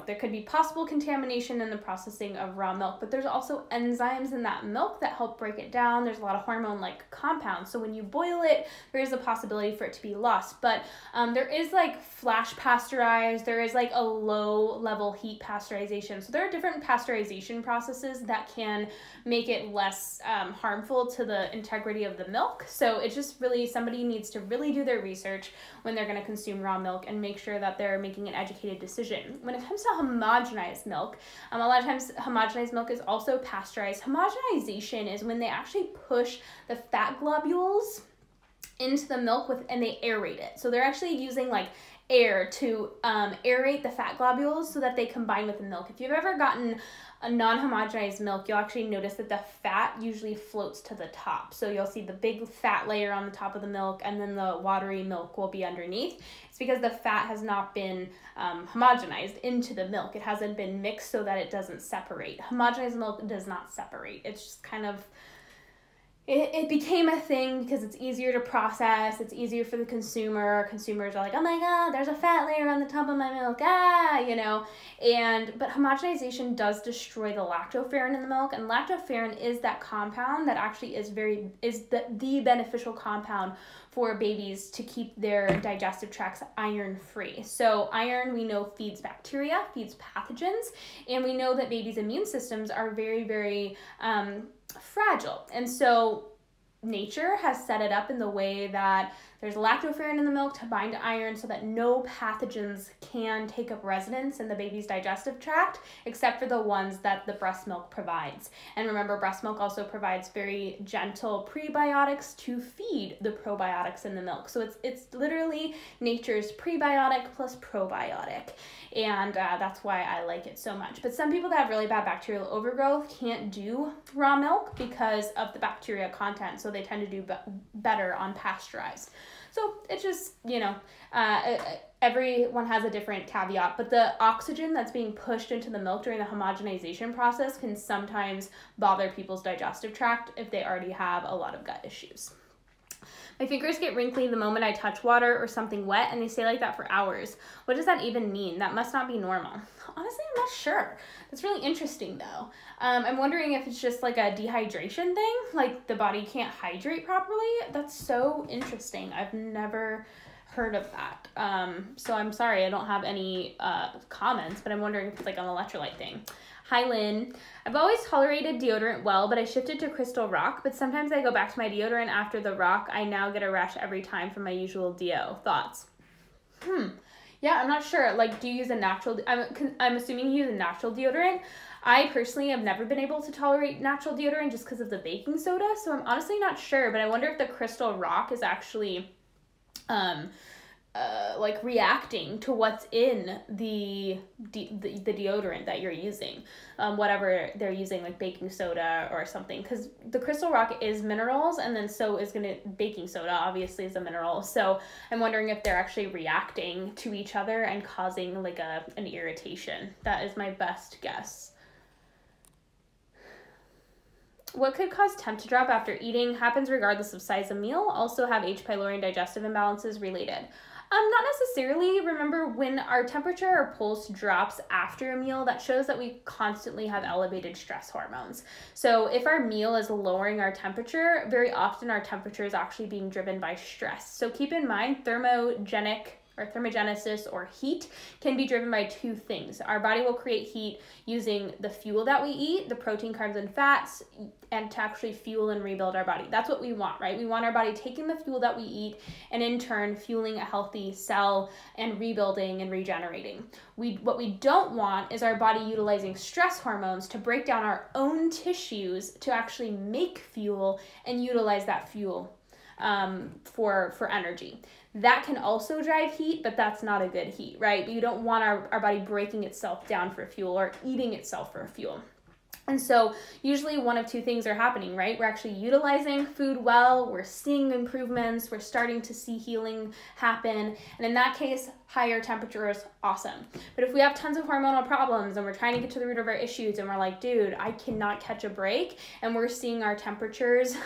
there could be possible contamination in the processing of raw milk, but there's also enzymes in that milk that help break it down. There's a lot of hormone-like compounds. So when you boil it, there is a possibility for it to be lost. But there is like flash pasteurized, there is like a low level heat pasteurization. So there are different pasteurization processes that can make it less harmful to the integrity of the milk. So it's just really, somebody needs to really do their research when they're going to consume raw milk and make sure that they're making an educated decision. When it comes to homogenized milk, a lot of times homogenized milk is also pasteurized. Homogenization is when they actually push the fat globules into the milk and they aerate it. So they're actually using like air to aerate the fat globules so that they combine with the milk. If you've ever gotten a non-homogenized milk, you'll actually notice that the fat usually floats to the top. So you'll see the big fat layer on the top of the milk, and then the watery milk will be underneath. It's because the fat has not been homogenized into the milk. It hasn't been mixed so that it doesn't separate. Homogenized milk does not separate. It's just kind of, it became a thing because it's easier to process, it's easier for the consumer. Consumers are like, oh my God, there's a fat layer on the top of my milk, but homogenization does destroy the lactoferrin in the milk, and lactoferrin is that compound that actually is the beneficial compound for babies to keep their digestive tracts iron free. So iron, we know, feeds bacteria, feeds pathogens, and we know that babies' immune systems are very, very fragile. And so nature has set it up in the way that there's lactoferrin in the milk to bind to iron so that no pathogens can take up residence in the baby's digestive tract, except for the ones that the breast milk provides. And remember, breast milk also provides very gentle prebiotics to feed the probiotics in the milk. So it's literally nature's prebiotic plus probiotic. And that's why I like it so much. But some people that have really bad bacterial overgrowth can't do raw milk because of the bacteria content, so they tend to do better on pasteurized. So it's just, everyone has a different caveat, but the oxygen that's being pushed into the milk during the homogenization process can sometimes bother people's digestive tract if they already have a lot of gut issues. My fingers get wrinkly the moment I touch water or something wet, and they stay like that for hours. What does that even mean? That must not be normal. Honestly, I'm not sure. That's really interesting, though. I'm wondering if it's just like a dehydration thing, like the body can't hydrate properly. That's so interesting. I've never heard of that. So I'm sorry, I don't have any comments, but I'm wondering if it's like an electrolyte thing. Hi, Lynn. I've always tolerated deodorant well, but I shifted to Crystal Rock, but sometimes I go back to my deodorant after the Rock. I now get a rash every time from my usual deo. Thoughts? Yeah, I'm not sure. Like, do you use a natural, I'm assuming you use a natural deodorant. I personally have never been able to tolerate natural deodorant just because of the baking soda, so I'm honestly not sure, but I wonder if the Crystal Rock is actually like reacting to what's in the deodorant that you're using, whatever they're using, like baking soda or something, because the Crystal Rock is minerals, and then so is baking soda obviously is a mineral. So I'm wondering if they're actually reacting to each other and causing like an irritation. That is my best guess. What could cause temp to drop after eating? Happens regardless of size of meal. Also have H. pylori and digestive imbalances related. Not necessarily. Remember, when our temperature or pulse drops after a meal, that shows that we constantly have elevated stress hormones. So if our meal is lowering our temperature, very often our temperature is actually being driven by stress. So keep in mind, thermogenesis or heat can be driven by two things. Our body will create heat using the fuel that we eat, the protein, carbs, and fats, and to actually fuel and rebuild our body. That's what we want, right? We want our body taking the fuel that we eat and in turn fueling a healthy cell and rebuilding and regenerating. What we don't want is our body utilizing stress hormones to break down our own tissues to actually make fuel and utilize that fuel for energy. That can also drive heat, but that's not a good heat, right? You don't want our body breaking itself down for fuel or eating itself for fuel. And so usually one of two things are happening, right? We're actually utilizing food well, we're seeing improvements, we're starting to see healing happen. And in that case, higher temperatures, awesome. But if we have tons of hormonal problems and we're trying to get to the root of our issues and we're like, dude, I cannot catch a break, and we're seeing our temperatures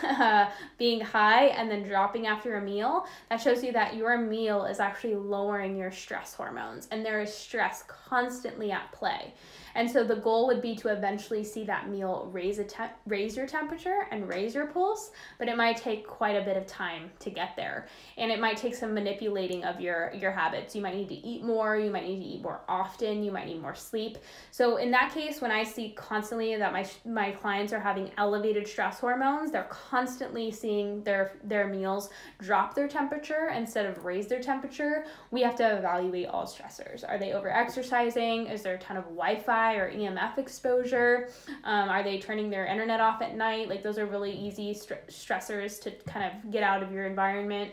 being high and then dropping after a meal, that shows you that your meal is actually lowering your stress hormones, and there is stress constantly at play. And so the goal would be to eventually see that meal raise your temperature and raise your pulse, but it might take quite a bit of time to get there. And it might take some manipulating of your habits. You might need to eat more, you might need to eat more often, you might need more sleep. So in that case, when I see constantly that my clients are having elevated stress hormones, they're constantly seeing their meals drop their temperature instead of raise their temperature, we have to evaluate all stressors. Are they over-exercising? Is there a ton of Wi-Fi or EMF exposure? Are they turning their internet off at night? Like, those are really easy stressors to kind of get out of your environment.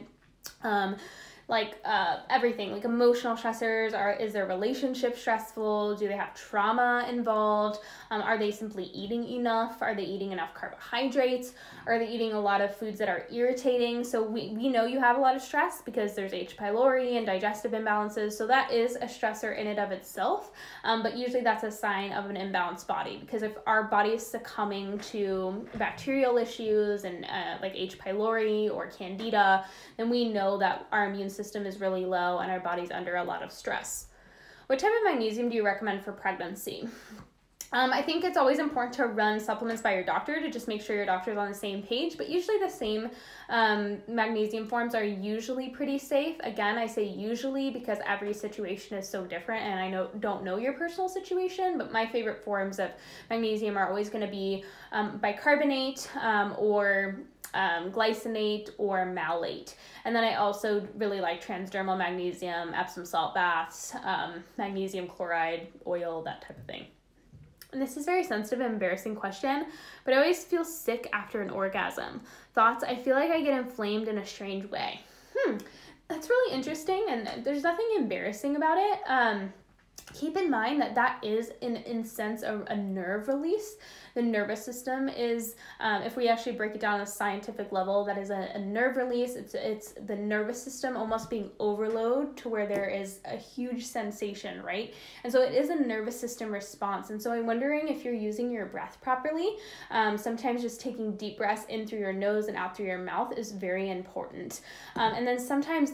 Everything, like emotional stressors. Is their relationship stressful? Do they have trauma involved? Are they simply eating enough? Are they eating enough carbohydrates? Are they eating a lot of foods that are irritating? So we know you have a lot of stress because there's H. pylori and digestive imbalances. So that is a stressor in and of itself. But usually that's a sign of an imbalanced body, because if our body is succumbing to bacterial issues and like H. pylori or candida, then we know that our immune system is really low and our body's under a lot of stress. What type of magnesium do you recommend for pregnancy? I think it's always important to run supplements by your doctor to just make sure your doctor's on the same page, but usually the same magnesium forms are usually pretty safe. Again, I say usually because every situation is so different, and I don't know your personal situation, but my favorite forms of magnesium are always going to be bicarbonate or glycinate or malate. And then I also really like transdermal magnesium, Epsom salt baths, magnesium chloride oil, that type of thing. And this is a very sensitive and embarrassing question, but I always feel sick after an orgasm. Thoughts? I feel like I get inflamed in a strange way. That's really interesting, and there's nothing embarrassing about it. Keep in mind that is, in sense, a nerve release. The nervous system is, if we actually break it down on a scientific level, that is a nerve release. It's the nervous system almost being overload to where there is a huge sensation, right? And so it is a nervous system response. And so I'm wondering if you're using your breath properly. Sometimes just taking deep breaths in through your nose and out through your mouth is very important. And then sometimes,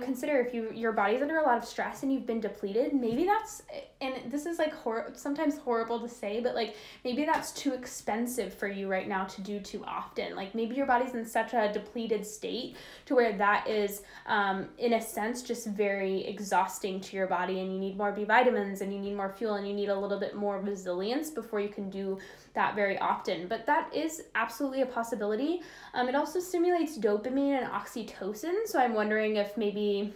consider if your body's under a lot of stress and you've been depleted, maybe that's, and this is like sometimes horrible to say, but like maybe that's too expensive for you right now to do too often. Like maybe your body's in such a depleted state to where that is, in a sense, just very exhausting to your body, and you need more B vitamins and you need more fuel and you need a little bit more resilience before you can do that very often. But that is absolutely a possibility. It also stimulates dopamine and oxytocin. So I'm wondering if maybe,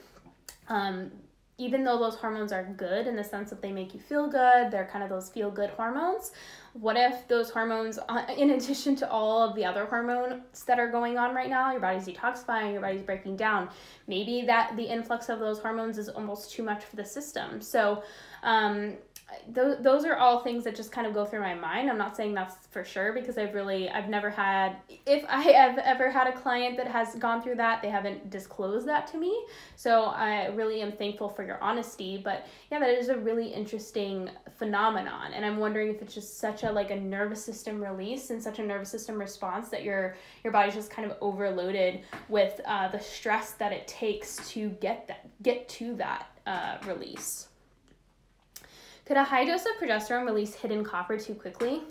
even though those hormones are good in the sense that they make you feel good, they're kind of those feel-good hormones, what if those hormones, in addition to all of the other hormones that are going on right now, your body's detoxifying, your body's breaking down, maybe that the influx of those hormones is almost too much for the system. So those are all things that just kind of go through my mind. I'm not saying that's for sure, because I've never had, if I have ever had a client that has gone through that, they haven't disclosed that to me. So I really am thankful for your honesty, but yeah, that is a really interesting phenomenon. And I'm wondering if it's just such a nervous system release and such a nervous system response that your body's just kind of overloaded with the stress that it takes to get to that release. Could a high dose of progesterone release hidden copper too quickly?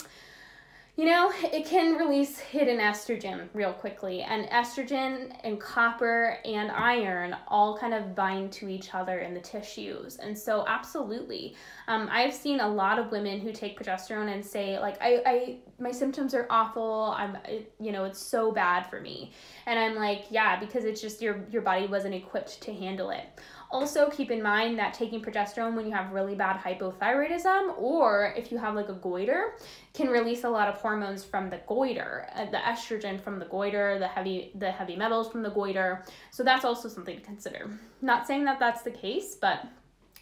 It can release hidden estrogen real quickly, and estrogen and copper and iron all kind of bind to each other in the tissues. And so absolutely, I've seen a lot of women who take progesterone and say my symptoms are awful. It's so bad for me. And I'm like, yeah, because it's just your body wasn't equipped to handle it. Also, keep in mind that taking progesterone when you have really bad hypothyroidism, or if you have a goiter, can release a lot of hormones from the goiter, the estrogen from the goiter, the heavy metals from the goiter. So that's also something to consider. Not saying that that's the case, but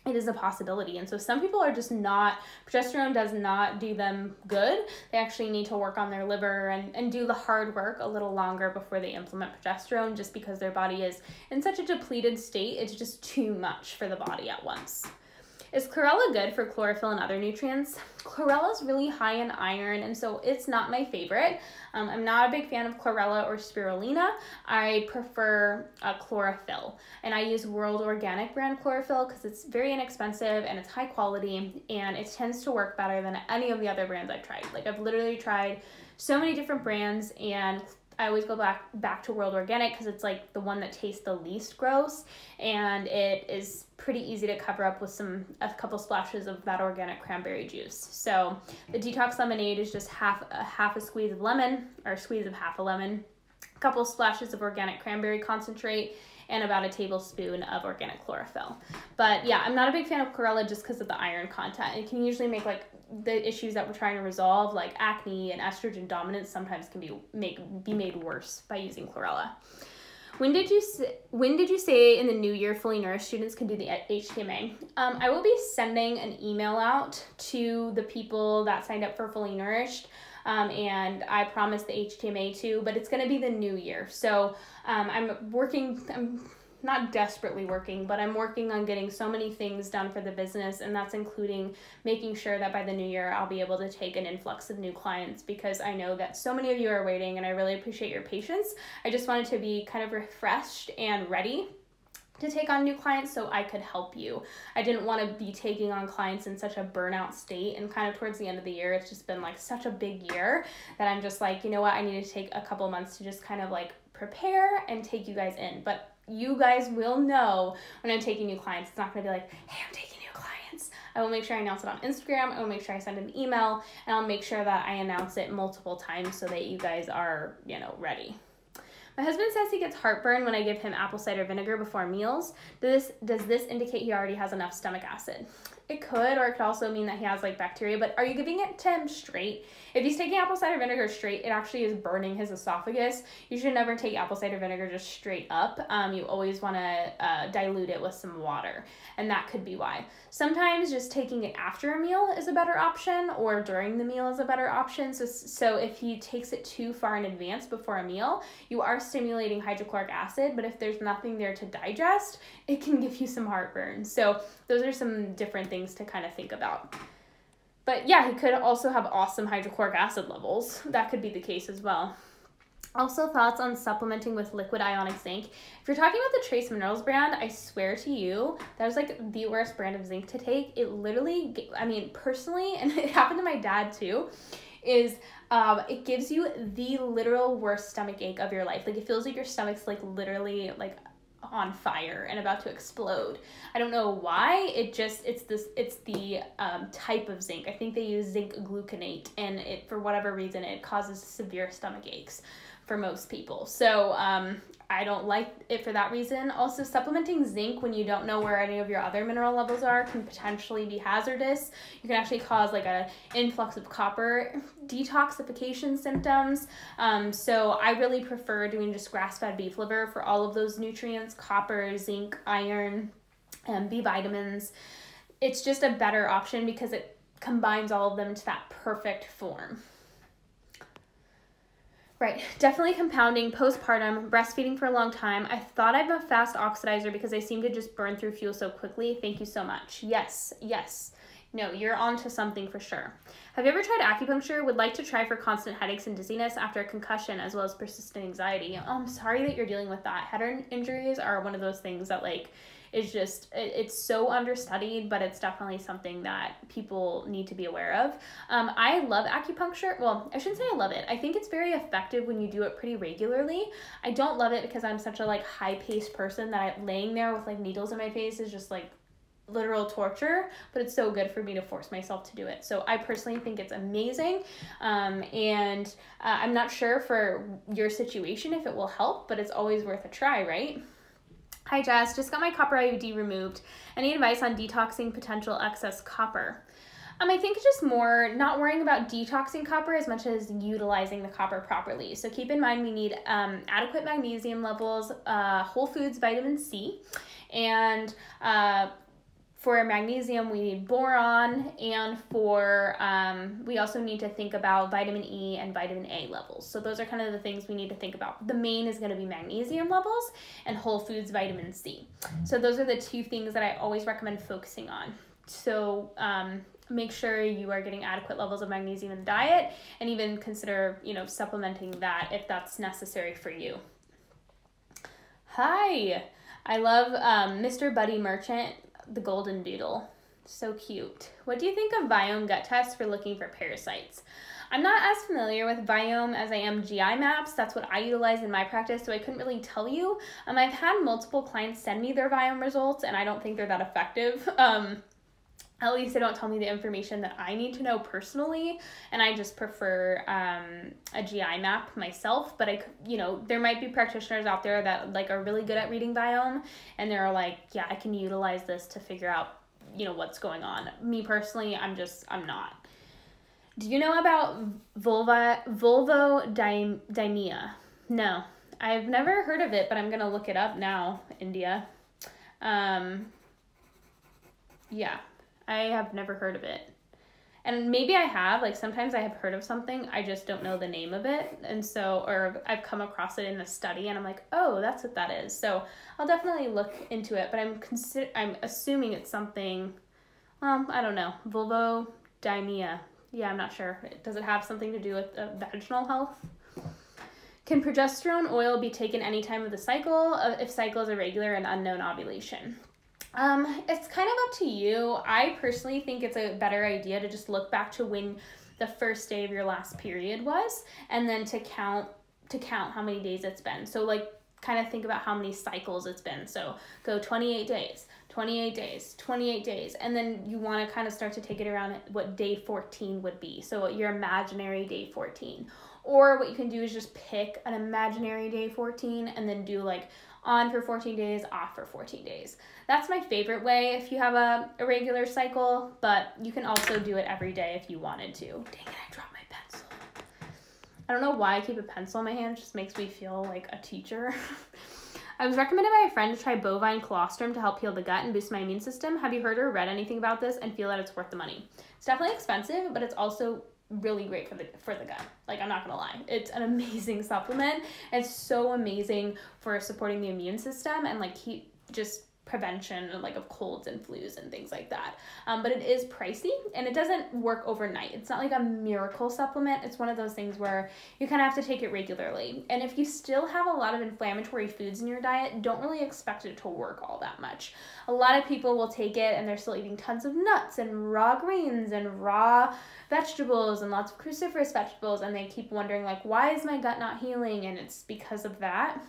it is a possibility. And so some people are just not, progesterone does not do them good. They actually need to work on their liver and do the hard work a little longer before they implement progesterone, just because their body is in such a depleted state. It's just too much for the body at once. Is chlorella good for chlorophyll and other nutrients? Chlorella is really high in iron, and so it's not my favorite. I'm not a big fan of chlorella or spirulina. I prefer chlorophyll, and I use World Organic brand chlorophyll because it's very inexpensive and it's high quality, and it tends to work better than any of the other brands I've tried. Like, I've literally tried so many different brands, and I always go back to World Organic because it's like the one that tastes the least gross, and it is pretty easy to cover up with a couple splashes of that organic cranberry juice. So the detox lemonade is just half a squeeze of lemon, or a squeeze of half a lemon, a couple splashes of organic cranberry concentrate, and about a tablespoon of organic chlorophyll. But yeah, I'm not a big fan of chlorella just because of the iron content. It can usually make like the issues that we're trying to resolve, like acne and estrogen dominance, sometimes can be made worse by using chlorella. When did you say in the new year fully nourished students can do the HTMA? I will be sending an email out to the people that signed up for fully nourished. And I promised the HTMA too, but it's going to be the new year. So I'm not desperately working, but I'm working on getting so many things done for the business, and that's including making sure that by the new year I'll be able to take an influx of new clients, because I know that so many of you are waiting, and I really appreciate your patience. I just wanted to be kind of refreshed and ready to take on new clients so I could help you. I didn't want to be taking on clients in such a burnout state, and kind of towards the end of the year, it's just been like such a big year that I'm just like, you know what, I need to take a couple months to just kind of like prepare and take you guys in. But you guys will know when I'm taking new clients. It's not going to be like, hey, I'm taking new clients. I will make sure I announce it on Instagram. I will make sure I send an email, and I'll make sure that I announce it multiple times so that you guys are, ready. My husband says he gets heartburn when I give him apple cider vinegar before meals. Does this indicate he already has enough stomach acid? It could, or it could also mean that he has like bacteria, but are you giving it to him straight? If he's taking apple cider vinegar straight, it actually is burning his esophagus. You should never take apple cider vinegar just straight up. You always want to dilute it with some water, and that could be why. Sometimes just taking it after a meal is a better option, or during the meal is a better option. So if he takes it too far in advance before a meal, you are stimulating hydrochloric acid, but if there's nothing there to digest, it can give you some heartburn. So those are some different things to kind of think about. But yeah, he could also have awesome hydrochloric acid levels. That could be the case as well. Also, thoughts on supplementing with liquid ionic zinc. If you're talking about the Trace Minerals brand, I swear to you, that was like the worst brand of zinc to take. It literally, personally, and it happened to my dad too, is it gives you the literal worst stomach ache of your life. Like, it feels like your stomach's like literally like on fire and about to explode. I don't know why. It's the type of zinc. I think they use zinc gluconate, and it, for whatever reason, it causes severe stomach aches for most people. So I don't like it for that reason. Also, supplementing zinc when you don't know where any of your other mineral levels are can potentially be hazardous. You can actually cause like an influx of copper detoxification symptoms. So I really prefer doing just grass-fed beef liver for all of those nutrients: copper, zinc, iron, and B vitamins. It's just a better option because it combines all of them to that perfect form. Right, definitely compounding, postpartum, breastfeeding for a long time. I thought I'm a fast oxidizer because I seem to just burn through fuel so quickly. Thank you so much. Yes. No, you're onto something for sure. Have you ever tried acupuncture? Would like to try for constant headaches and dizziness after a concussion, as well as persistent anxiety. Oh, I'm sorry that you're dealing with that. Head injuries are one of those things that is just, it's so understudied, but it's definitely something that people need to be aware of. I love acupuncture. Well, I shouldn't say I love it. I think it's very effective when you do it pretty regularly. I don't love it because I'm such a high-paced person that laying there with needles in my face is just literal torture, but it's so good for me to force myself to do it. So I personally think it's amazing. And I'm not sure for your situation if it will help, but it's always worth a try, right? Hi Jess, just got my copper IUD removed. Any advice on detoxing potential excess copper? I think it's just more not worrying about detoxing copper as much as utilizing the copper properly. So keep in mind we need adequate magnesium levels, whole foods, vitamin C, and For magnesium, we need boron, and for we also need to think about vitamin E and vitamin A levels. So those are kind of the things we need to think about. The main is going to be magnesium levels and whole foods vitamin C. So those are the two things that I always recommend focusing on. So make sure you are getting adequate levels of magnesium in the diet, and even consider, supplementing that if that's necessary for you. Hi, I love Mr. Buddy Merchant, the golden doodle. So cute. What do you think of Viome gut tests for looking for parasites? I'm not as familiar with Viome as I am GI maps. That's what I utilize in my practice, so I couldn't really tell you. I've had multiple clients send me their Viome results, and I don't think they're that effective. At least they don't tell me the information that I need to know personally, and I just prefer a GI map myself. But there might be practitioners out there that are really good at reading Viome, and they're like, yeah, I can utilize this to figure out what's going on. Me personally, I'm not. Do you know about vulvodymia? No, I've never heard of it, but I'm gonna look it up now. India. Yeah. I have never heard of it. And maybe I have, sometimes I have heard of something, I just don't know the name of it. And so, or I've come across it in a study and I'm like, oh, that's what that is. So I'll definitely look into it, but I'm assuming it's something, I don't know, vulvodymia. Yeah, I'm not sure. Does it have something to do with vaginal health? Can progesterone oil be taken any time of the cycle if cycle is irregular and unknown ovulation? It's kind of up to you. I personally think it's a better idea to just look back to when the first day of your last period was, and then to count how many days it's been. So kind of think about how many cycles it's been. So go 28 days, 28 days, 28 days. And then you want to kind of start to take it around what day 14 would be. So your imaginary day 14. Or what you can do is just pick an imaginary day 14 and then do on for 14 days, off for 14 days. That's my favorite way if you have a irregular cycle, but you can also do it every day if you wanted to. Dang it, I dropped my pencil. I don't know why I keep a pencil in my hand. It just makes me feel like a teacher. I was recommended by a friend to try bovine colostrum to help heal the gut and boost my immune system. Have you heard or read anything about this and feel that it's worth the money? It's definitely expensive, but it's also really great for the gut. I'm not gonna lie, it's an amazing supplement. It's so amazing for supporting the immune system and keep just prevention of colds and flus and things like that. But it is pricey and it doesn't work overnight. It's not like a miracle supplement. It's one of those things where you kind of have to take it regularly. And if you still have a lot of inflammatory foods in your diet, don't really expect it to work all that much. A lot of people will take it and they're still eating tons of nuts and raw greens and raw vegetables and lots of cruciferous vegetables, and they keep wondering why is my gut not healing? And it's because of that.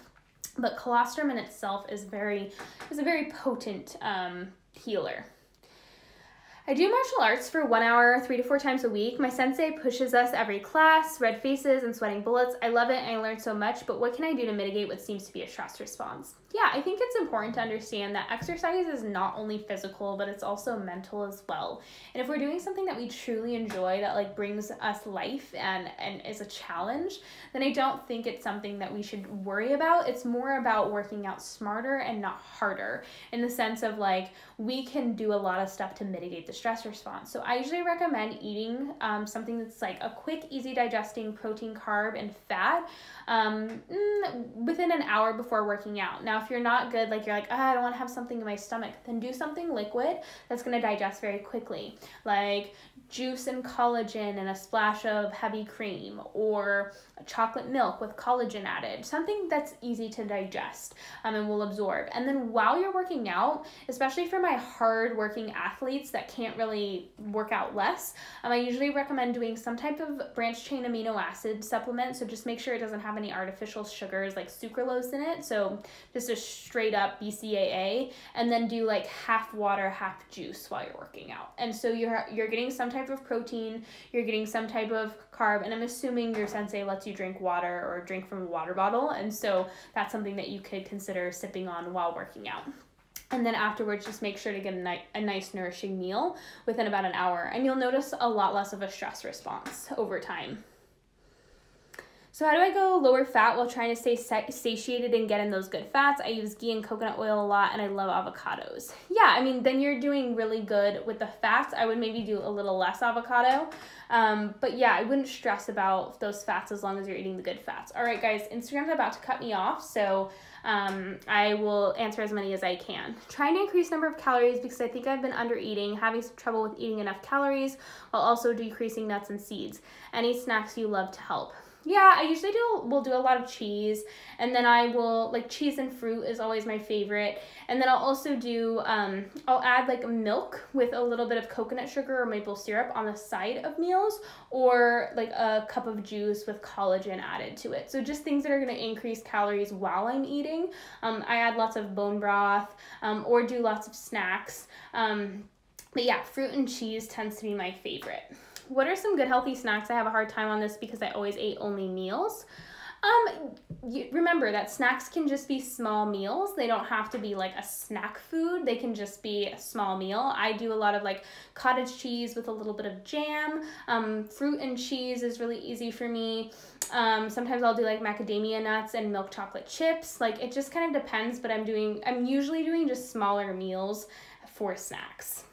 But colostrum in itself is a very potent healer. I do martial arts for 1 hour, 3 to 4 times a week. My sensei pushes us every class, red faces and sweating bullets. I love it and I learned so much, but what can I do to mitigate what seems to be a stress response? Yeah, I think it's important to understand that exercise is not only physical, but it's also mental as well. And if we're doing something that we truly enjoy, that brings us life and is a challenge, then I don't think it's something that we should worry about. It's more about working out smarter and not harder, in the sense of we can do a lot of stuff to mitigate the stress response. So I usually recommend eating something that's a quick, easy digesting protein, carb, and fat within an hour before working out. Now, if you're not good, you're I don't want to have something in my stomach, then do something liquid that's going to digest very quickly, like juice and collagen and a splash of heavy cream, or chocolate milk with collagen added, something that's easy to digest and will absorb. And then while you're working out, especially for my hard working athletes that can't really work out less, I usually recommend doing some type of branched chain amino acid supplement. So just make sure it doesn't have any artificial sugars like sucralose in it. So just a straight up BCAA, and then do half water, half juice while you're working out. And so you're getting some type of protein, you're getting some type of carb, and I'm assuming your sensei lets you drink water or drink from a water bottle. And so that's something that you could consider sipping on while working out. And then afterwards, just make sure to get a nice nourishing meal within about an hour, and you'll notice a lot less of a stress response over time. So how do I go lower fat while trying to stay satiated and get in those good fats? I use ghee and coconut oil a lot, and I love avocados. Yeah, I mean, then you're doing really good with the fats. I would maybe do a little less avocado. But yeah, I wouldn't stress about those fats as long as you're eating the good fats. All right, guys, Instagram's about to cut me off, so I will answer as many as I can. Trying to increase number of calories because I think I've been under eating, having some trouble with eating enough calories while also decreasing nuts and seeds. Any snacks you love to help? Yeah, I usually will do a lot of cheese, and then I will, like, cheese and fruit is always my favorite, and then I'll also do, I'll add, like, milk with a little bit of coconut sugar or maple syrup on the side of meals, or, like, a cup of juice with collagen added to it. So just things that are going to increase calories while I'm eating. I add lots of bone broth, or do lots of snacks, but yeah, fruit and cheese tends to be my favorite. What are some good healthy snacks? I have a hard time on this because I always ate only meals. Remember that snacks can just be small meals. They don't have to be like a snack food. They can just be a small meal. I do a lot of like cottage cheese with a little bit of jam. Fruit and cheese is really easy for me. Sometimes I'll do like macadamia nuts and milk chocolate chips. Like, it just kind of depends, but I'm usually doing just smaller meals for snacks.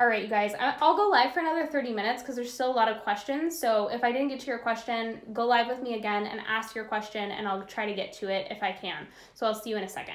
All right, you guys, I'll go live for another 30 minutes because there's still a lot of questions. So if I didn't get to your question, go live with me again and ask your question, and I'll try to get to it if I can. So I'll see you in a second.